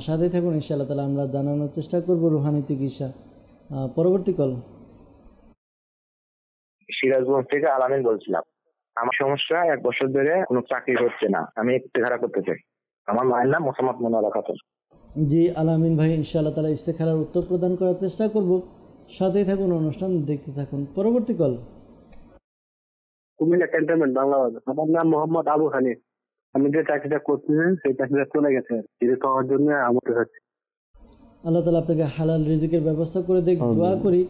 সাথে থাকুন, ইনশাআল্লাহ তাআলা আমরা জানানোর চেষ্টা করব রুহানি চিকিৎসা। পরবর্তী কল। সিরাজগঞ্জ থেকে আলামিন বলছিলাম। আমার সমস্যা 1 বছর ধরে কোনো চাকরি হচ্ছে না, আমি ইস্তেখারা করতে চাই। আমার মায়ের নাম মোহাম্মদ মোনারা খাতুন। জি, আলামিন ভাই, ইনশাআল্লাহ তাআলা ইস্তেখারার উত্তর প্রদান করার চেষ্টা করব, সাথেই থাকুন, অনুষ্ঠান দেখতে থাকুন। পরবর্তী কল। কুমিল্লা ক্যান্টনমেন্ট বাংলাদেশ। আমার নাম মোহাম্মদ আবু হানিফ। আমি যে চাকরিটা করতেছি সেই চাকরিটা চলে গেছে, এটা পাওয়ার জন্য আমাদের হচ্ছে। আল্লাহ তাআলা আপনাকে হালাল রিজিকের ব্যবস্থা করে দেখ, দোয়া করি।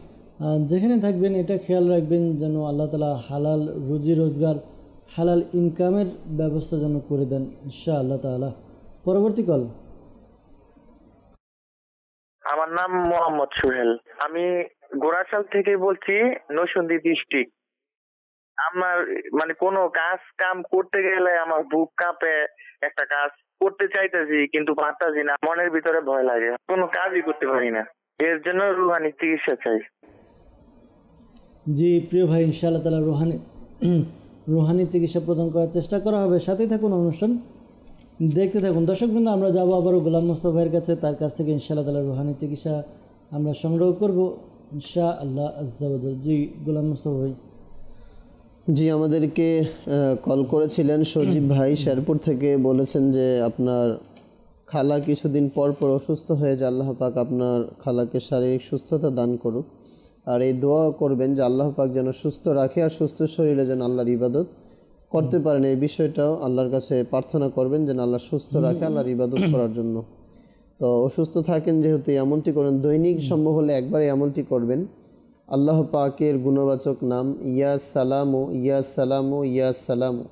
যেখানে থাকবেন এটা খেয়াল রাখবেন যেন আল্লাহ তাআলা হালাল রুজি রোজগার, হালাল ইনকামের ব্যবস্থা যেন করে দেন ইনশাআল্লাহ তাআলা। পরবর্তী কল। আমার নাম মোহাম্মদ সোহেল, আমি গোরাশাল থেকে বলছি, নরসিংদী ডিস্ট্রিক্ট। আমার মানে কোনো কাজ কাম করতে গেলে আমার বুক কাঁপে, একটা কাজ করতে চাইতেছি কিন্তু পারতাছি না, মনের ভিতরে ভয় লাগে, কোনো কাজই করতে পারি না, এর জন্য রুহানি চিকিৎসা চাই। জি প্রিয় ভাই, ইনশাআল্লাহ তাআলা রুহানি চিকিৎসা প্রদান করার চেষ্টা করা হবে, সাথেই থাকুন, অনুষ্ঠান দেখতে থাকুন দর্শক বন্ধু, আমরা যাবো আবারও গোলাম মোস্তফা ভাইয়ের কাছে। তার কাছ থেকে ইনশাআল্লাহ তাআলা রুহানি চিকিৎসা আমরা সংগ্রহ করব ইনশাআল্লাহ আজ্জা ওয়া জাল। জি গোলাম মোস্তফা ভাই। জি, আমাদেরকে কল করেছিলেন সজীব ভাই শেরপুর থেকে, বলেছেন যে আপনার খালা কিছুদিন পর পর অসুস্থ হয়ে যায়, আল্লাহ পাক আপনার খালাকে শারীরিক সুস্থতা দান করুক। আর এই দোয়া করবেন যে আল্লাহ পাক যেন সুস্থ রাখে আর সুস্থ শরীরে যেন আল্লাহর ইবাদত করতে পারেন, এই বিষয়টাও আল্লাহর কাছে প্রার্থনা করবেন যেন আল্লাহ সুস্থ রাখে আল্লাহর ইবাদত করার জন্য। তো অসুস্থ থাকেন যেহেতু আমলটি করেন, দৈনিক সম্ভব হলে একবার এই আমলটি করবেন। আল্লাহ পাকের গুণবাচক নাম ইয়া সালামু ইয়া সালামু ইয়া সালামু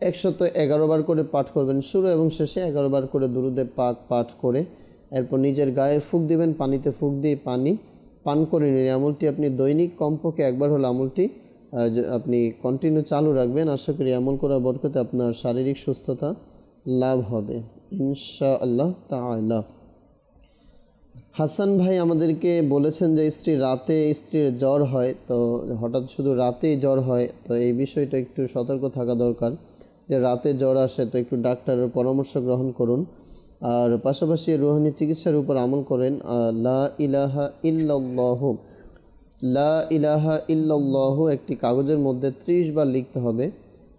111 বার করে পাঠ করবেন, শুরু এবং শেষে 11 বার করে দুরুদে পাক পাঠ করে এরপর নিজের গায়ে ফুঁক দিবেন, পানিতে ফুঁক দিয়ে পানি পান করে নিন। আমলটি আপনি দৈনিক কমপক্ষে একবার হলে আমলটি আপনি কন্টিনিউ চালু রাখবেন। আশা করি আমল করার বরকতে আপনার শারীরিক সুস্থতা লাভ হবে ইনশাআল্লাহ তাআলা। হাসান ভাই আমাদেরকে বলেছেন যে স্ত্রীর জ্বর হয়, তো হঠাৎ শুধু রাতেই জ্বর হয়, তো এই বিষয়টা একটু সতর্ক থাকা দরকার যে রাতে জ্বর আসে তো একটু ডাক্তারের পরামর্শ গ্রহণ করুন। আর পাশাপাশি রুহানি চিকিৎসার উপর আমল করেন। লা ইলাহা ইল্লাল্লাহু, লা ইলাহা ইল্লাল্লাহু একটি কাগজের মধ্যে 30 বার লিখতে হবে,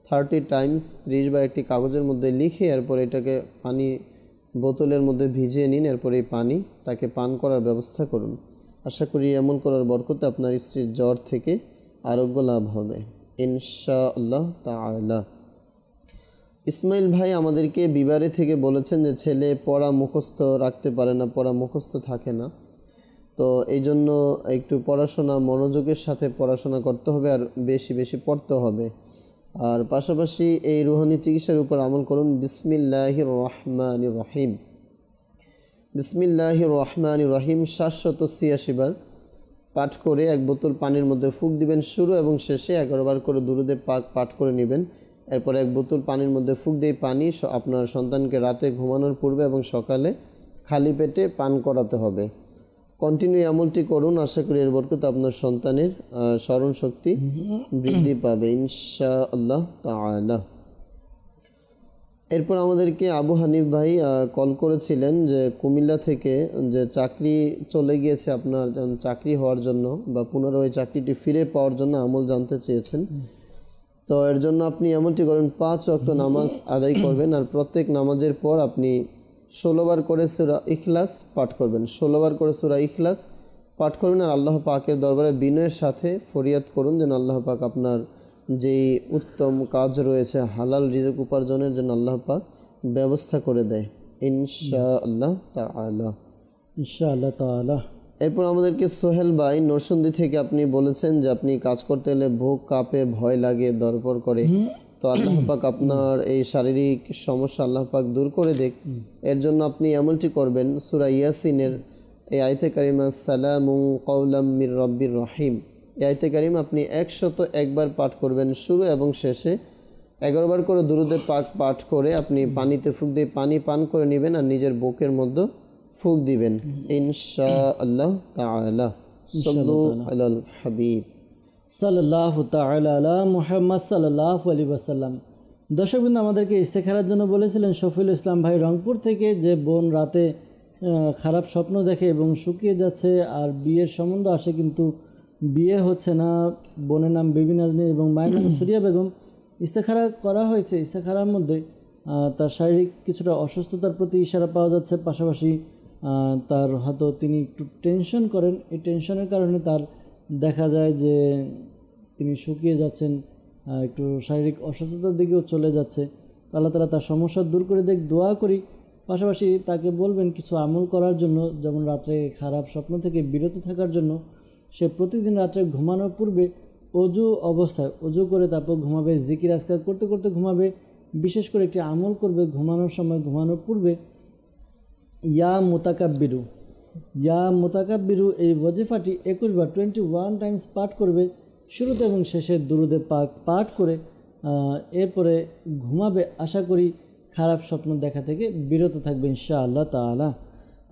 30 টাইমস 30 বার একটি কাগজের মধ্যে লিখে এরপর এটাকে পানি বোতলের মধ্যে ভিজিয়ে নিন, এরপর এই পানি তাকে পান করার ব্যবস্থা করুন। আশা করি এমন করার বরকতে আপনার স্ত্রীর জ্বর থেকে আরোগ্য লাভ হবে ইনশাআল্লাহ তাআলা। ইসমাইল ভাই আমাদেরকে বিবারে থেকে বলেছেন যে ছেলে পড়া মুখস্থ রাখতে পারে না, পড়া মুখস্থ থাকে না, তো এই জন্য একটু পড়াশোনা মনোযোগের সাথে পড়াশোনা করতে হবে আর বেশি বেশি পড়তে হবে। আর পাশাপাশি এই রুহানি চিকিৎসার উপর আমল করুন। বিসমিল্লাহির রহমানির রহিম, বিসমিল্লাহির রহমানির রহিম 786 বার পাঠ করে এক বোতল পানির মধ্যে ফুঁক দিবেন, শুরু এবং শেষে 11 বার করে দুরুদে পাক পাঠ করে নেবেন। এরপর এক বোতল পানির মধ্যে ফুঁক দিয়ে পানি আপনার সন্তানকে রাতে ঘুমানোর পূর্বে এবং সকালে খালি পেটে পান করাতে হবে। কন্টিনিউ আমলটি করুন, আশা করি এর বরকতে আপনার সন্তানের স্মরণ শক্তি বৃদ্ধি পাবে ইনশাআল্লাহ তাআলা। এরপর আমাদেরকে আবু হানিফ ভাই কল করেছিলেন যে কুমিল্লা থেকে যে চাকরি চলে গিয়েছে আপনার, চাকরি হওয়ার জন্য বা পুনরায় চাকরিটি ফিরে পাওয়ার জন্য আমল জানতে চেয়েছেন। তো এর জন্য আপনি আমলটি করেন, 5 ওয়াক্ত নামাজ আদায় করবেন আর প্রত্যেক নামাজের পর আপনি 16 বার করে সূরা ইখলাস পাঠ করবেন, 16 বার করে সূরা ইখলাস পাঠ করবেন। আর আল্লাহ পাকের দরবারে বিনয়ের সাথে ফরিয়াদ করুন যেন আল্লাহ পাক আপনার যেই উত্তম কাজ রয়েছে হালাল রিজক উপার্জনের জন্য আল্লাহ পাক ব্যবস্থা করে দেয় ইনশাআল্লাহ তাআলা ইনশাআল্লাহ তাআলা। এরপর আমাদেরকে সোহেল ভাই নরসিংদী থেকে আপনি বলেছেন যে আপনি কাজ করতে এলে বুক কাঁপে, ভয় লাগে, দরপড় করে, তো আল্লাহ পাক আপনার এই শারীরিক সমস্যা আল্লাহ পাক দূর করে দেখ। এর জন্য আপনি আমলটি করবেন, সূরা ইয়াসিনের এই আয়াতে কারিমা সালামু কাওলাম মির রাব্বির রহিম, এই আয়াতে কারিমা আপনি 101 বার পাঠ করবেন, শুরু এবং শেষে 11 বার করে দুরুদে পাক পাঠ করে আপনি পানিতে ফুঁক দিয়ে পানি পান করে নেবেন আর নিজের বুকের মধ্যে ফুঁক দিবেন ইনশাআল্লাহ তাআলা। সাল্লু আলাল হাবিব সাল্লাল্লাহু তাআলা আলা মুহাম্মদ সাল্লাল্লাহু আলাইহি ওয়াসাল্লাম। দর্শকবৃন্দ আমাদেরকে ইস্তেখারার জন্য বলেছিলেন শফিউল ইসলাম ভাই রংপুর থেকে যে বোন রাতে খারাপ স্বপ্ন দেখে এবং শুকিয়ে যাচ্ছে আর বিয়ের সম্বন্ধ আসে কিন্তু বিয়ে হচ্ছে না। বোনের নাম বেবি নাজনী এবং মায়ের নাম সুরিয়া বেগম। ইস্তেখারা করা হয়েছে, ইস্তেখারার মধ্যে তার শারীরিক কিছুটা অসুস্থতার প্রতি ইশারা পাওয়া যাচ্ছে, পাশাপাশি তার হয়তো তিনি একটু টেনশন করেন, এই টেনশনের কারণে তার দেখা যায় যে তিনি শুকিয়ে যাচ্ছেন, একটু শারীরিক অসুস্থতার দিকেও চলে যাচ্ছে। তো আল্লাহ তাআলা তার সমস্যা দূর করে দেখ, দোয়া করি। পাশাপাশি তাকে বলবেন কিছু আমল করার জন্য, যেমন রাত্রে খারাপ স্বপ্ন থেকে বিরত থাকার জন্য সে প্রতিদিন রাত্রে ঘুমানোর পূর্বে অজু অবস্থায় অজু করে তারপর ঘুমাবে, জিকির আজকার করতে করতে ঘুমাবে। বিশেষ করে একটি আমল করবে ঘুমানোর সময়, ঘুমানোর পূর্বে ইয়া মুতাকাব্বিরু, ইয়া মুতাকাব্বিরু এই ওয়াজিফাটি 21 বার 21 টাইমস পাঠ করবে, শুরুতে এবং শেষে দুরুদে পাক পাঠ করে এরপরে ঘুমাবে। আশা করি খারাপ স্বপ্ন দেখা থেকে বিরত থাকবে ইনশাআল্লাহ তাআলা।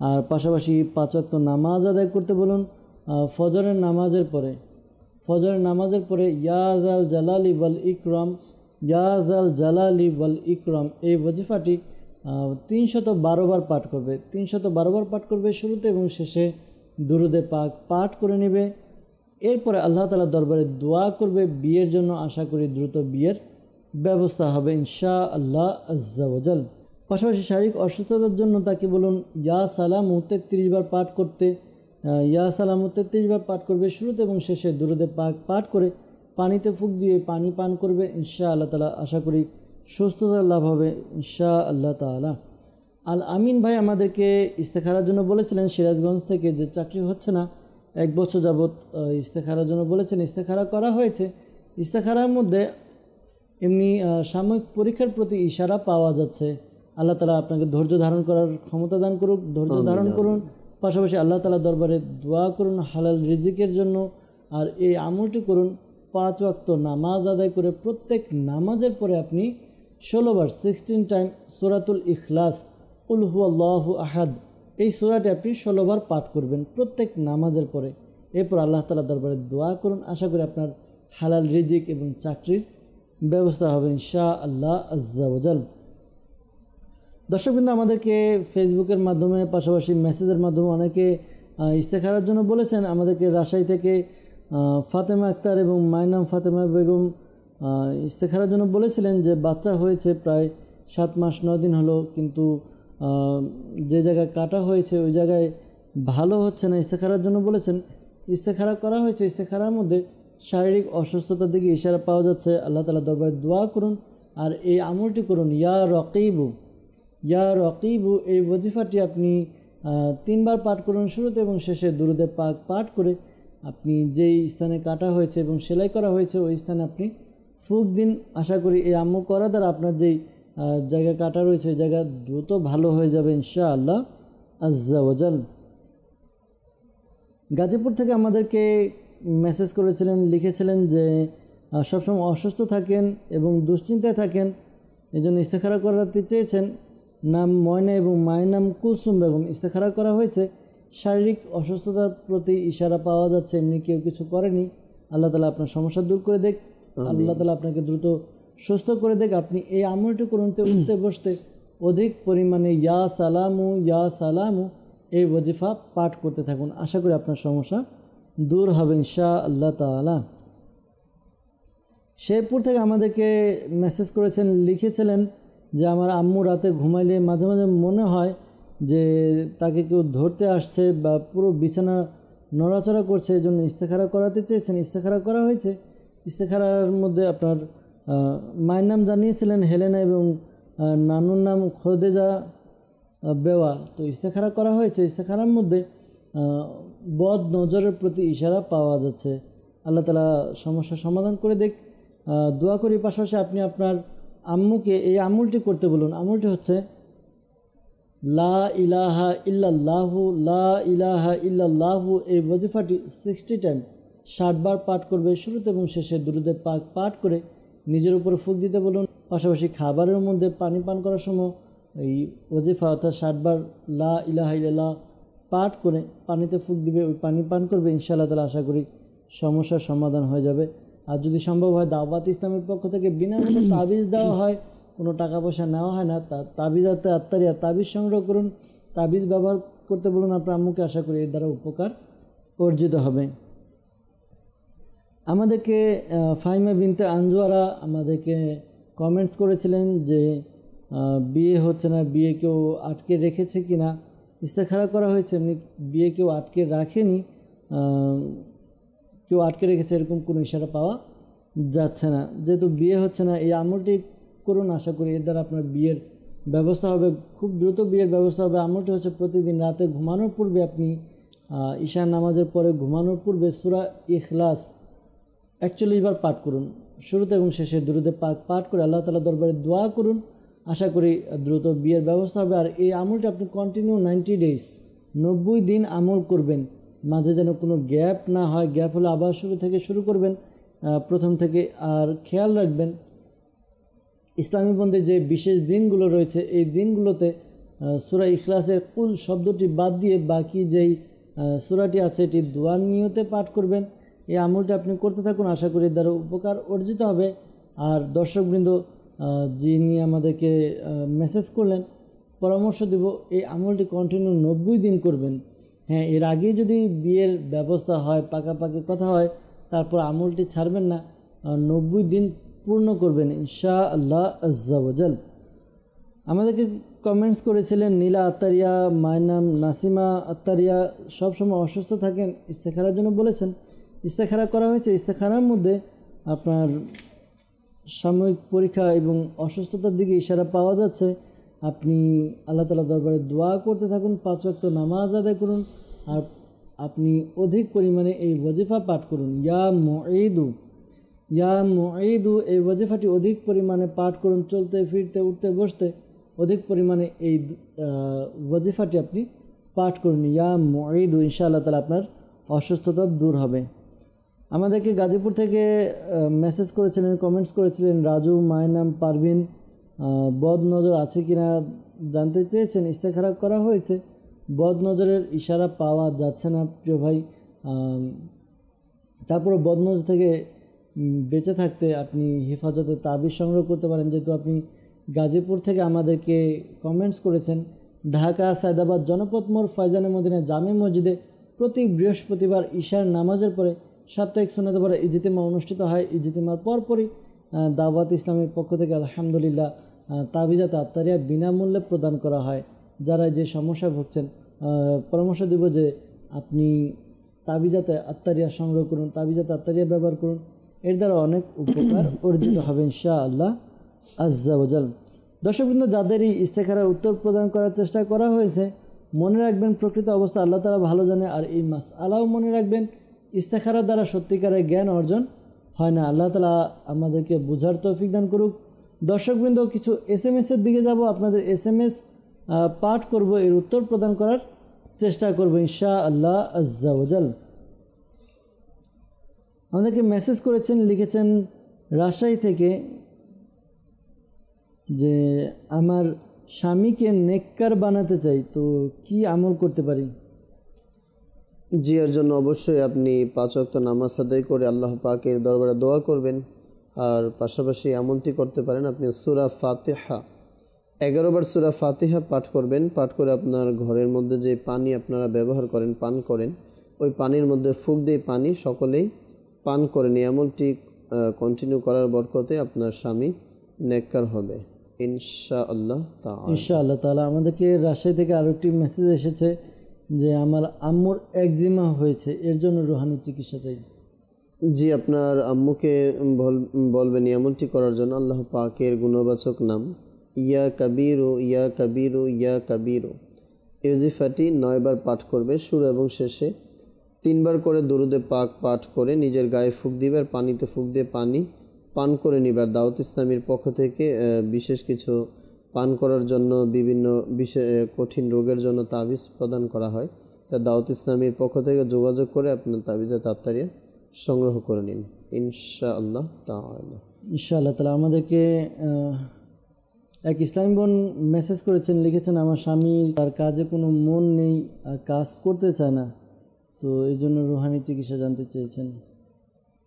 আর পাশাপাশি 5 ওয়াক্ত নামাজ আদায় করতে বলুন। ফজরের নামাজের পরে ইয়া যাল জালালি ওয়াল ইকরাম, ইয়া যাল জালালি ওয়াল ইকরাম এই ওয়াজিফাটি 312 বার পাঠ করবে। 312 বার পাঠ করবে শুরুতে এবং শেষে দুরুদে পাক পাঠ করে নেবে। এরপরে আল্লাহ তাআলার দরবারে দোয়া করবে বিয়ের জন্য। আশা করি দ্রুত বিয়ের ব্যবস্থা হবে ইনশাআল্লাহ আজ্জা ওয়া জাল। পাশাপাশি শারীরিক অসুস্থতার জন্য তাকে বলুন ইয়া সালামু 33 বার পাঠ করতে। ইয়া সালামু 33 বার পাঠ করবে শুরুতে এবং শেষে দুরুদে পাক পাঠ করে পানিতে ফুঁক দিয়ে পানি পান করবে ইনশাআল্লাহ তাআলা। আশা করি সুস্থতা লাভ হবে ইনশাআল্লাহ তাআলা। আল আমিন ভাই আমাদেরকে ইস্তেখারার জন্য বলেছিলেন সিরাজগঞ্জ থেকে, যে চাকরি হচ্ছে না 1 বছর যাবৎ ইস্তেখারার জন্য বলেছেন। ইস্তেখারা করা হয়েছে। ইস্তেখারার মধ্যে এমনি সাময়িক পরীক্ষার প্রতি ইশারা পাওয়া যাচ্ছে। আল্লাহ তাআলা আপনাকে ধৈর্য ধারণ করার ক্ষমতা দান করুক, ধৈর্য ধারণ করুন। পাশাপাশি আল্লাহ তাআলার দরবারে দোয়া করুন হালাল রিজিকের জন্য। আর এই আমলটি করুন 5 ওয়াক্ত নামাজ আদায় করে। প্রত্যেক নামাজের পরে আপনি 16 বার 16 টাইম সূরাতুল ইখলাস কুল হুয়াল্লাহু আহাদ এই সূরাটি আপনি 16 বার পাঠ করবেন প্রত্যেক নামাজের পরে। এরপর আল্লাহ তাআলার দরবারে দোয়া করুন। আশা করি আপনার হালাল রিজিক এবং চাকরির ব্যবস্থা হবে ইনশাআল্লাহ আজ্জা ওয়া জাল। দর্শকবৃন্দ, আমাদেরকে ফেসবুকের মাধ্যমে পাশাপাশি মেসেজের মাধ্যমে অনেকে ইস্তেখারার জন্য বলেছেন। আমাদেরকে রাজশাহী থেকে ফাতেমা আক্তার এবং মায়ের নাম ফাতেমা বেগম ইস্তেখারার জন্য বলেছিলেন যে বাচ্চা হয়েছে প্রায় 7 মাস 9 দিন হলো, কিন্তু যে জায়গায় কাটা হয়েছে ওই জায়গায় ভালো হচ্ছে না। ইস্তেখারার জন্য বলেছেন। ইস্তেখারা করা হয়েছে। ইস্তেখারার মধ্যে শারীরিক অসুস্থতার দিকে ইশারা পাওয়া যাচ্ছে। আল্লাহ তাআলার দরবারে দোয়া করুন আর এই আমলটি করুন ইয়া রকিবু। ইয়া রকিবু এই ওজিফাটি আপনি 3 বার পাঠ করুন শুরুতে এবং শেষে দুরুদে পাক পাঠ করে আপনি যেই স্থানে কাটা হয়েছে এবং সেলাই করা হয়েছে ওই স্থানে আপনি ফুঁক দিন। আশা করি এই আমল করা দ্বারা আপনার যেই জায়গায় কাটা রয়েছে ওই জায়গা দ্রুত ভালো হয়ে যাবে ইনশাআল্লাহ আজ্জা ওয়া জাল। গাজীপুর থেকে আমাদেরকে মেসেজ করেছিলেন, লিখেছিলেন যে সবসময় অসুস্থ থাকেন এবং দুশ্চিন্তায় থাকেন, এই জন্য ইস্তেখারা করাতে চেয়েছেন। নাম ময়না এবং মায়ের নাম কুলসুম বেগম। ইস্তেখারা করা হয়েছে। শারীরিক অসুস্থতার প্রতি ইশারা পাওয়া যাচ্ছে, এমনি কেউ কিছু করেনি। আল্লাহ তাআলা আপনার সমস্যা দূর করে দেখ, আল্লাহ তাআলা আপনাকে দ্রুত সুস্থ করে দেখ। আপনি এই আমলটি করুন উঠতে বসতে অধিক পরিমাণে ইয়া সালামু এই ওজিফা পাঠ করতে থাকুন। আশা করি আপনার সমস্যা দূর হবে ইনশাআল্লাহ তাআলা। শেরপুর থেকে আমাদেরকে মেসেজ করেছেন, লিখেছিলেন যে আমার আম্মু রাতে ঘুমাইলে মাঝে মাঝে মনে হয় যে তাকে কেউ ধরতে আসছে বা পুরো বিছানা নড়াচড়া করছে, এই জন্য ইস্তেখারা করাতে চেয়েছেন। ইস্তেখারা করা হয়েছে। ইস্তেখারার মধ্যে আপনার মায়ের নাম জানিয়েছিলেন হেলেনা এবং নানুর নাম খোদেজা বেওয়া। তো ইস্তেখারা করা হয়েছে। ইস্তেখারার মধ্যে বদ নজরের প্রতি ইশারা পাওয়া যাচ্ছে। আল্লাহ তাআলা সমস্যার সমাধান করে দেখ, দোয়া করি। পাশাপাশি আপনি আপনার আম্মুকে এই আমলটি করতে বলুন। আমলটি হচ্ছে লা ইলাহা ইল্লাল্লাহু লা ইলাহা ইল্লাল্লাহু এই ওজিফাটি 60 টাইম 60 বার পাঠ করবে শুরুতে এবং শেষে দুরুদে পাক পাঠ করে নিজের উপরে ফুঁক দিতে বলুন। পাশাপাশি খাবারের মধ্যে পানি পান করার সময় এই ওজিফা অর্থাৎ 60 বার লা ইলাহা ইল্লাল্লাহ পাঠ করে পানিতে ফুঁক দিবে, ওই পানি পান করবে। ইনশাআল্লাহ তাআলা আশা করি সমস্যার সমাধান হয়ে যাবে। আর যদি সম্ভব হয় দাওয়াত ইসলামের পক্ষ থেকে বিনামূল্যে তাবিজ দেওয়া হয়, কোনো টাকা পয়সা নেওয়া হয় না। তাবিজ আত্মারিয়া তাবিজ সংগ্রহ করুন, তাবিজ ব্যবহার করতে বলুন আপনার আম্মুকে। আশা করি এর দ্বারা উপকার অর্জিত হবে। আমাদেরকে ফাহিমা বিনতে আঞ্জুয়ারা আমাদেরকে কমেন্টস করেছিলেন যে বিয়ে হচ্ছে না, বিয়ে কেউ আটকে রেখেছে কি না। ইস্তেখারা করা হয়েছে, এমনি বিয়ে কেউ আটকে রাখেনি, কেউ আটকে রেখেছে এরকম কোনো ইশারা পাওয়া যাচ্ছে না। যেহেতু বিয়ে হচ্ছে না, এই আমলটি করুন। আশা করি এর দ্বারা আপনার বিয়ের ব্যবস্থা হবে, খুব দ্রুত বিয়ের ব্যবস্থা হবে। আমলটি হচ্ছে প্রতিদিন রাতে ঘুমানোর পূর্বে আপনি ঈশা নামাজের পরে ঘুমানোর পূর্বে সূরা ইখলাস 41 বার পাঠ করুন শুরুতে এবং শেষে দুরুদে পাক পাঠ করে আল্লাহ তাআলার দরবারে দোয়া করুন। আশা করি দ্রুত বিয়ের ব্যবস্থা হবে। আর এই আমলটি আপনি কন্টিনিউ 90 ডেজ 90 দিন আমল করবেন, মাঝে যেন কোনো গ্যাপ না হয়। গ্যাপ হলে আবার শুরু থেকে শুরু করবেন প্রথম থেকে। আর খেয়াল রাখবেন ইসলামী বন্ধে যে বিশেষ দিনগুলো রয়েছে এই দিনগুলোতে সূরা ইখলাসের কুল শব্দটি বাদ দিয়ে বাকি যেই সূরাটি আছে এটি দোয়ার নিয়তে পাঠ করবেন। এই আমলটি আপনি করতে থাকুন। আশা করি দ্বারা উপকার অর্জিত হবে। আর দর্শকবৃন্দ যিনি আমাদেরকে মেসেজ করলেন পরামর্শ দেব এই আমলটি কন্টিনিউ 90 দিন করবেন। হ্যাঁ, এর আগেই যদি বিয়ের ব্যবস্থা হয়, পাকাপাকি কথা হয়, তারপর আমলটি ছাড়বেন না, 90 দিন পূর্ণ করবেন ইনশাআল্লাহ আজ্জা ওয়াজাল। আমাদেরকে কমেন্টস করেছিলেন নীলা আত্তারিয়া, মায়ের নাম নাসিমা আত্তারিয়া, সবসময় অসুস্থ থাকেন, ইস্তেখারার জন্য বলেছেন। ইস্তেখারা করা হয়েছে, ইস্তেখারার মধ্যে আপনার সাময়িক পরীক্ষা এবং অসুস্থতার দিকে ইশারা পাওয়া যাচ্ছে। আপনি আল্লাহ তাআলা দরবারে দোয়া করতে থাকুন, 5 ওয়াক্ত নামাজ আদায় করুন, আর আপনি অধিক পরিমাণে এই ওয়াজিফা পাঠ করুন। ইয়া মুঈদু, এই ওয়াজিফাটি অধিক পরিমাণে পাঠ করুন, চলতে ফিরতে উঠতে বসতে অধিক পরিমাণে এই ওয়াজিফাটি আপনি পাঠ করুন। ইয়া মুঈদু, ইনশাআল্লাহ তাআলা আপনার অসুস্থতা দূর হবে। আমাদেরকে গাজীপুর থেকে মেসেজ করেছিলেন, কমেন্টস করেছিলেন রাজু, মায়ের নাম পারভিন, বদ নজর আছে কিনা জানতে চেয়েছেন। ইস্তেখারা করা হয়েছে, বদ নজরের ইশারা পাওয়া যাচ্ছে না প্রিয় ভাই। তারপরে বদ নজর থেকে বেঁচে থাকতে আপনি হেফাজতে তাবিজ সংগ্রহ করতে পারেন। যেহেতু আপনি গাজীপুর থেকে আমাদেরকে কমেন্টস করেছেন, ঢাকা সায়দাবাদ জনপথ মোড় ফয়জানে মদিনা জামে মসজিদে প্রতি বৃহস্পতিবার ঈশার নামাজের পরে সাপ্তাহিক সুন্নাতে পরে ইজতিমা অনুষ্ঠিত হয়। ইজতিমার পরপরই দাওয়াত ইসলামের পক্ষ থেকে আলহামদুলিল্লাহ তাবিজাত আত্তারিয়া বিনামূল্যে প্রদান করা হয়। যারা যে সমস্যায় ভুগছেন, পরামর্শ দেব যে আপনি তাবিজাতে আত্তারিয়া সংগ্রহ করুন, তাবিজাতে আত্তারিয়া ব্যবহার করুন, এর দ্বারা অনেক উপকার অর্জিত হবে ইনশাআল্লাহ আজ্জা ওয়াজাল। দর্শকবৃন্দ, যাদেরই ইস্তেখারার উত্তর প্রদান করার চেষ্টা করা হয়েছে, মনে রাখবেন প্রকৃত অবস্থা আল্লাহ তাআলা ভালো জানে। আর এই মাসআলাও মনে রাখবেন, ইস্তেখারার দ্বারা সত্যিকারের জ্ঞান অর্জন হয় না। আল্লাহ তাআলা আমাদেরকে বোঝার তৌফিক দান করুক। দর্শকবৃন্দ, কিছু এসএমএসের দিকে যাব, আপনাদের এসএমএস পাঠ করব, এর উত্তর প্রদান করার চেষ্টা করব ইনশাআল্লাহ আজ্জা ওয়াজাল। আমাদেরকে মেসেজ করেছেন, লিখেছেন রাজশাহী থেকে যে আমার স্বামীকে নেককার বানাতে চাই, তো কি আমল করতে পারি? জি, এর জন্য অবশ্যই আপনি 5 ওয়াক্ত নামাজ আদায় করে আল্লাহ পাকের দরবারে দোয়া করবেন। আর পাশাপাশি এমনটি করতে পারেন, আপনি সূরা ফাতিহা 11 বার সূরা ফাতিহা পাঠ করবেন। পাঠ করে আপনার ঘরের মধ্যে যে পানি আপনারা ব্যবহার করেন, পান করেন, ওই পানির মধ্যে ফুঁক দিয়ে পানি সকলেই পান করে নিয়ে এমনটি কন্টিনিউ করার বরকতে আপনার স্বামী নেককার হবে ইনশাআল্লাহ তাআলা। আমাদেরকে রাজশাহী থেকে আরও একটি মেসেজ এসেছে যে আমার আম্মুর একজিমা হয়েছে, এর জন্য রুহানি চিকিৎসা চাই। জি, আপনার আম্মুকে বলবেন এমনটি করার জন্য আল্লাহ পাকের গুণবাচক নাম ইয়া কাবীরু ইয়া কাবীরু ইয়া কাবীরু, এই ওয়াজিফাটি 9 বার পাঠ করবে। শুরু এবং শেষে 3 বার করে দরুদে পাক পাঠ করে নিজের গায়ে ফুঁক দিবে, আর পানিতে ফুঁক দিয়ে পানি পান করে নিবার। দাওয়াত ইসলামীর পক্ষ থেকে বিশেষ কিছু পান করার জন্য বিভিন্ন কঠিন রোগের জন্য তাবিজ প্রদান করা হয়। তা দাওয়াত ইসলামীর পক্ষ থেকে যোগাযোগ করে আপনার তাবিজাত আত্তারিয়া সংগ্রহ করে নিন ইনশাআল্লাহ তাআলা। ইনশাআল্লাহ তাআলা। আমাদেরকে এক ইসলামী বোন মেসেজ করেছেন, লিখেছেন আমার স্বামী তার কাজে কোনো মন নেই আর কাজ করতে চায় না, তো এই জন্য রুহানি চিকিৎসা জানতে চেয়েছেন।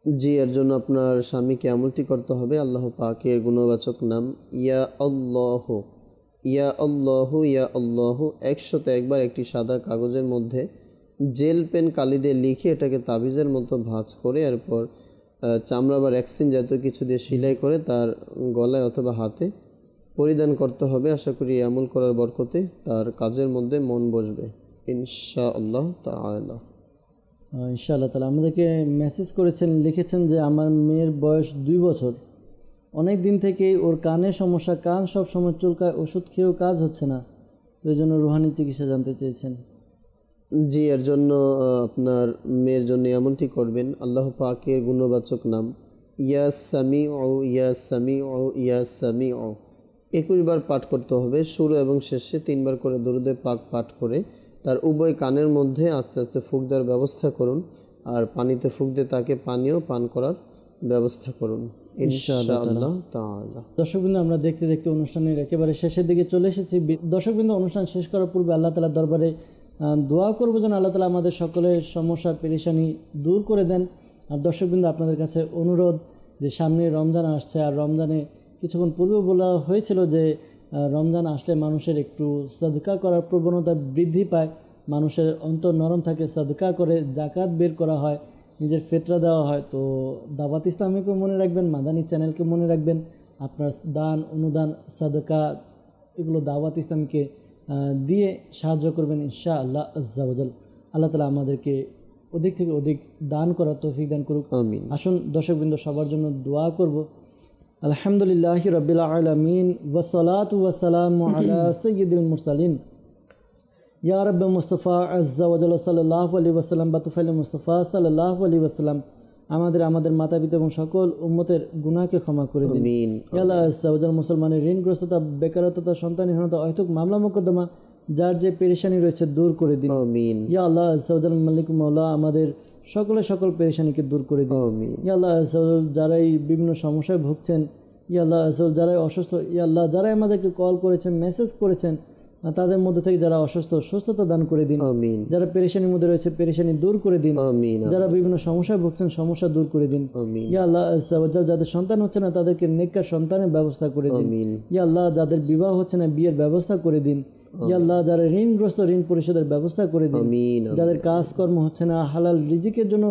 জি, এর জন্য আপনার স্বামীকে আমলটি করতে হবে। আল্লাহ পাকের গুণবাচক নাম ইয়া আল্লাহু ইয়া আল্লাহু ইয়া আল্লাহু 101 বার একটি সাদা কাগজের মধ্যে জেল পেন কালি দিয়ে লিখে এটাকে তাবিজের মতো ভাঁজ করে এরপর চামড়া বা রেক্সিন জাতীয় কিছু দিয়ে সেলাই করে তার গলায় অথবা হাতে পরিধান করতে হবে। আশা করি আমল করার বরকতে তার কাজের মধ্যে মন বসবে ইনশাআল্লাহ তাআলা। ইনশাআল্লাহ তাআলা। আমাদেরকে মেসেজ করেছেন, লিখেছেন যে আমার মেয়ের বয়স 2 বছর, অনেক দিন থেকেই ওর কানের সমস্যা, কান সব সময় চুলকায়, ওষুধ খেয়েও কাজ হচ্ছে না, তো এই জন্য রুহানি চিকিৎসা জানতে চেয়েছেন। জি, এর জন্য আপনার মেয়ের জন্য এমনটি করবেন। আল্লাহ পাকের গুণবাচক নাম ইয়া সামিউ ইয়া সামিউ ইয়া সামিউ 21 বার পাঠ করতে হবে। শুরু এবং শেষে 3 বার করে দরুদে পাক পাঠ করে তার উভয় কানের মধ্যে আস্তে আস্তে ফুঁক দেওয়ার ব্যবস্থা করুন, আর পানিতে ফুঁক দিয়ে তাকে পানিও পান করার ব্যবস্থা করুন ইনশাআল্লাহ তাআলা। দর্শকবৃন্দ, আমরা দেখতে দেখতে অনুষ্ঠানের একেবারে শেষের দিকে চলে এসেছি। দর্শকবৃন্দ, অনুষ্ঠান শেষ করার পূর্বে আল্লাহ তাআলার দরবারে দোয়া করবো যেন আল্লাহ তাআলা আমাদের সকলের সমস্যা পেরেশানি দূর করে দেন। আর দর্শকবৃন্দ, আপনাদের কাছে অনুরোধ যে সামনে রমজান আসছে, আর রমজানে কিছুক্ষণ পূর্বে বলা হয়েছিল যে রমজান আসলে মানুষের একটু সাদকা করার প্রবণতা বৃদ্ধি পায়, মানুষের অন্তর নরম থাকে, সাদকা করে জাকাত বের করা হয়, নিজের ফিতরা দেওয়া হয়। তো দাওয়াত ইসলামীকে মনে রাখবেন, মাদানী চ্যানেলকে মনে রাখবেন, আপনার দান অনুদান সাদকা এগুলো দাওয়াত ইসলামীকে দিয়ে সাহায্য করবেন ইনশাআল্লাহ আজ্জা ওয়াজাল। আল্লাহ তাআলা আমাদেরকে অধিক থেকে অধিক দান করার তৌফিক দান করুক। আমিন। আসুন দর্শকবৃন্দ সবার জন্য দোয়া করব। আলহামদুলিল্লাহি রাব্বিল আলামিন ওয়াসসালাতু ওয়াসসালামু আলা সাইয়্যিদিল মুরসালিন ইয়া রাব্বে মুস্তাফা আজ্জা ওয়াজাল সাল্লাল্লাহু আলাইহি ওয়াসাল্লাম বাতুফাইল মুস্তাফা সাল্লাল্লাহু আলাইহি ওয়াসাল্লাম আমাদের মাতা পিতা এবং সকল উম্মতের গুনাহকে ক্ষমা করে দিন। আমিন। ইয়া আল্লাহ আজ্জা ওয়াজাল মুসলমানের ঋণগ্রস্ততা, বেকারত্বতা, সন্তানহীনতা, অহেতুক মামলা মোকদ্দমা যার যে পেরেশানি রয়েছে দূর করে দিন। আমিন। ইয়া আল্লাহ আজ্জা ওয়াজাল মালিক মাওলা আমাদের সকল পেরেশানিকে দূর করে দিন। আমিন। ইয়া আল্লাহ আজ্জা ওয়াজাল যারাই বিভিন্ন সমস্যায় ভুগছেন, ইয়া আল্লাহ আজ্জা ওয়াজাল যারাই অসুস্থ, ইয়া আল্লাহ যারাই আমাদেরকে কল করেছেন, মেসেজ করেছেন, তাদের মধ্যে থেকে যারা অসুস্থ সুস্থতা দান করে দিন। আমিন। যারা পেরেশানির মধ্যে রয়েছে পেরেশানি দূর করে দিন। আমিন। যারা বিভিন্ন সমস্যায় ভুগছেন সমস্যা দূর করে দিন। আমিন। ইয়া আল্লাহ আজ্জা ওয়াজাল যাদের সন্তান হচ্ছে না তাদেরকে নেককার সন্তানের ব্যবস্থা করে দিন। আমিন। ইয়া আল্লাহ যাদের বিবাহ হচ্ছে না বিয়ের ব্যবস্থা করে দিন। ইয়া আল্লাহ যারা ঋণগ্রস্ত ঋণ পরিশোধের ব্যবস্থা করে দিন। আমিন। যাদের কাজকর্ম হচ্ছে না হালাল রিজিকের জন্য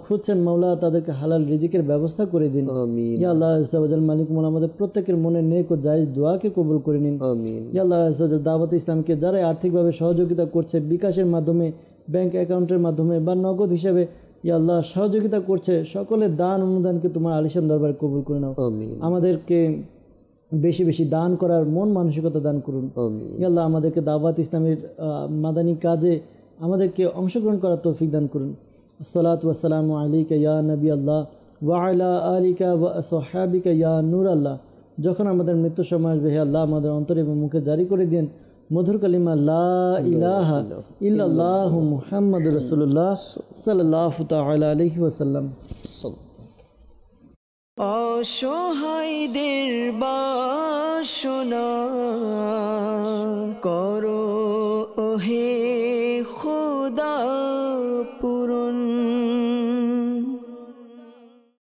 খুঁজছেন মাওলা তাদেরকে হালাল রিজিকের ব্যবস্থা করে দিন। আমিন। ইয়া আল্লাহ আজ্জা ওয়াজাল মালিক মাওলা আমাদের প্রত্যেকের মনে নেক ও জায়েজ দোয়াকে কবুল করে নিন। আমিন। ইয়া আল্লাহ আজ্জা ওয়াজাল দাওয়াত ইসলামকে যারা আর্থিকভাবে সহযোগিতা করছে, বিকাশের মাধ্যমে, ব্যাংক অ্যাকাউন্টের মাধ্যমে বা নগদ হিসাবে ইয়া আল্লাহ সহযোগিতা করছে, সকলের দান অনুদানকে তোমার আলিশান দরবারে কবুল করে নাও। আমিন। আমাদেরকে বেশি বেশি দান করার মন মানসিকতা দান করুন। আমিন। ইয়া আল্লাহ আমাদেরকে দাওয়াত ইসলামের মাদানী কাজে আমাদেরকে অংশগ্রহণ করার তৌফিক দান করুন। আসসালাতু ওয়াসসালামু আলাইকা ইয়া নবী আল্লাহ ওয়া আলা আলিকা ওয়া আসহাবিকা ইয়া নূর আল্লাহ। যখন আমাদের মৃত্যু সময় আসবে হে আল্লাহ আমাদের অন্তরে এবং মুখে জারি করে দিন মধুর কালিমা লা ইলাহা ইল্লাল্লাহু মুহাম্মাদুর রাসূলুল্লাহ সাল্লাল্লাহু তাআলা আলাইহি ওয়াসাল্লাম। অসহায়দের বাসনা করো ওহে খোদা পূরণ।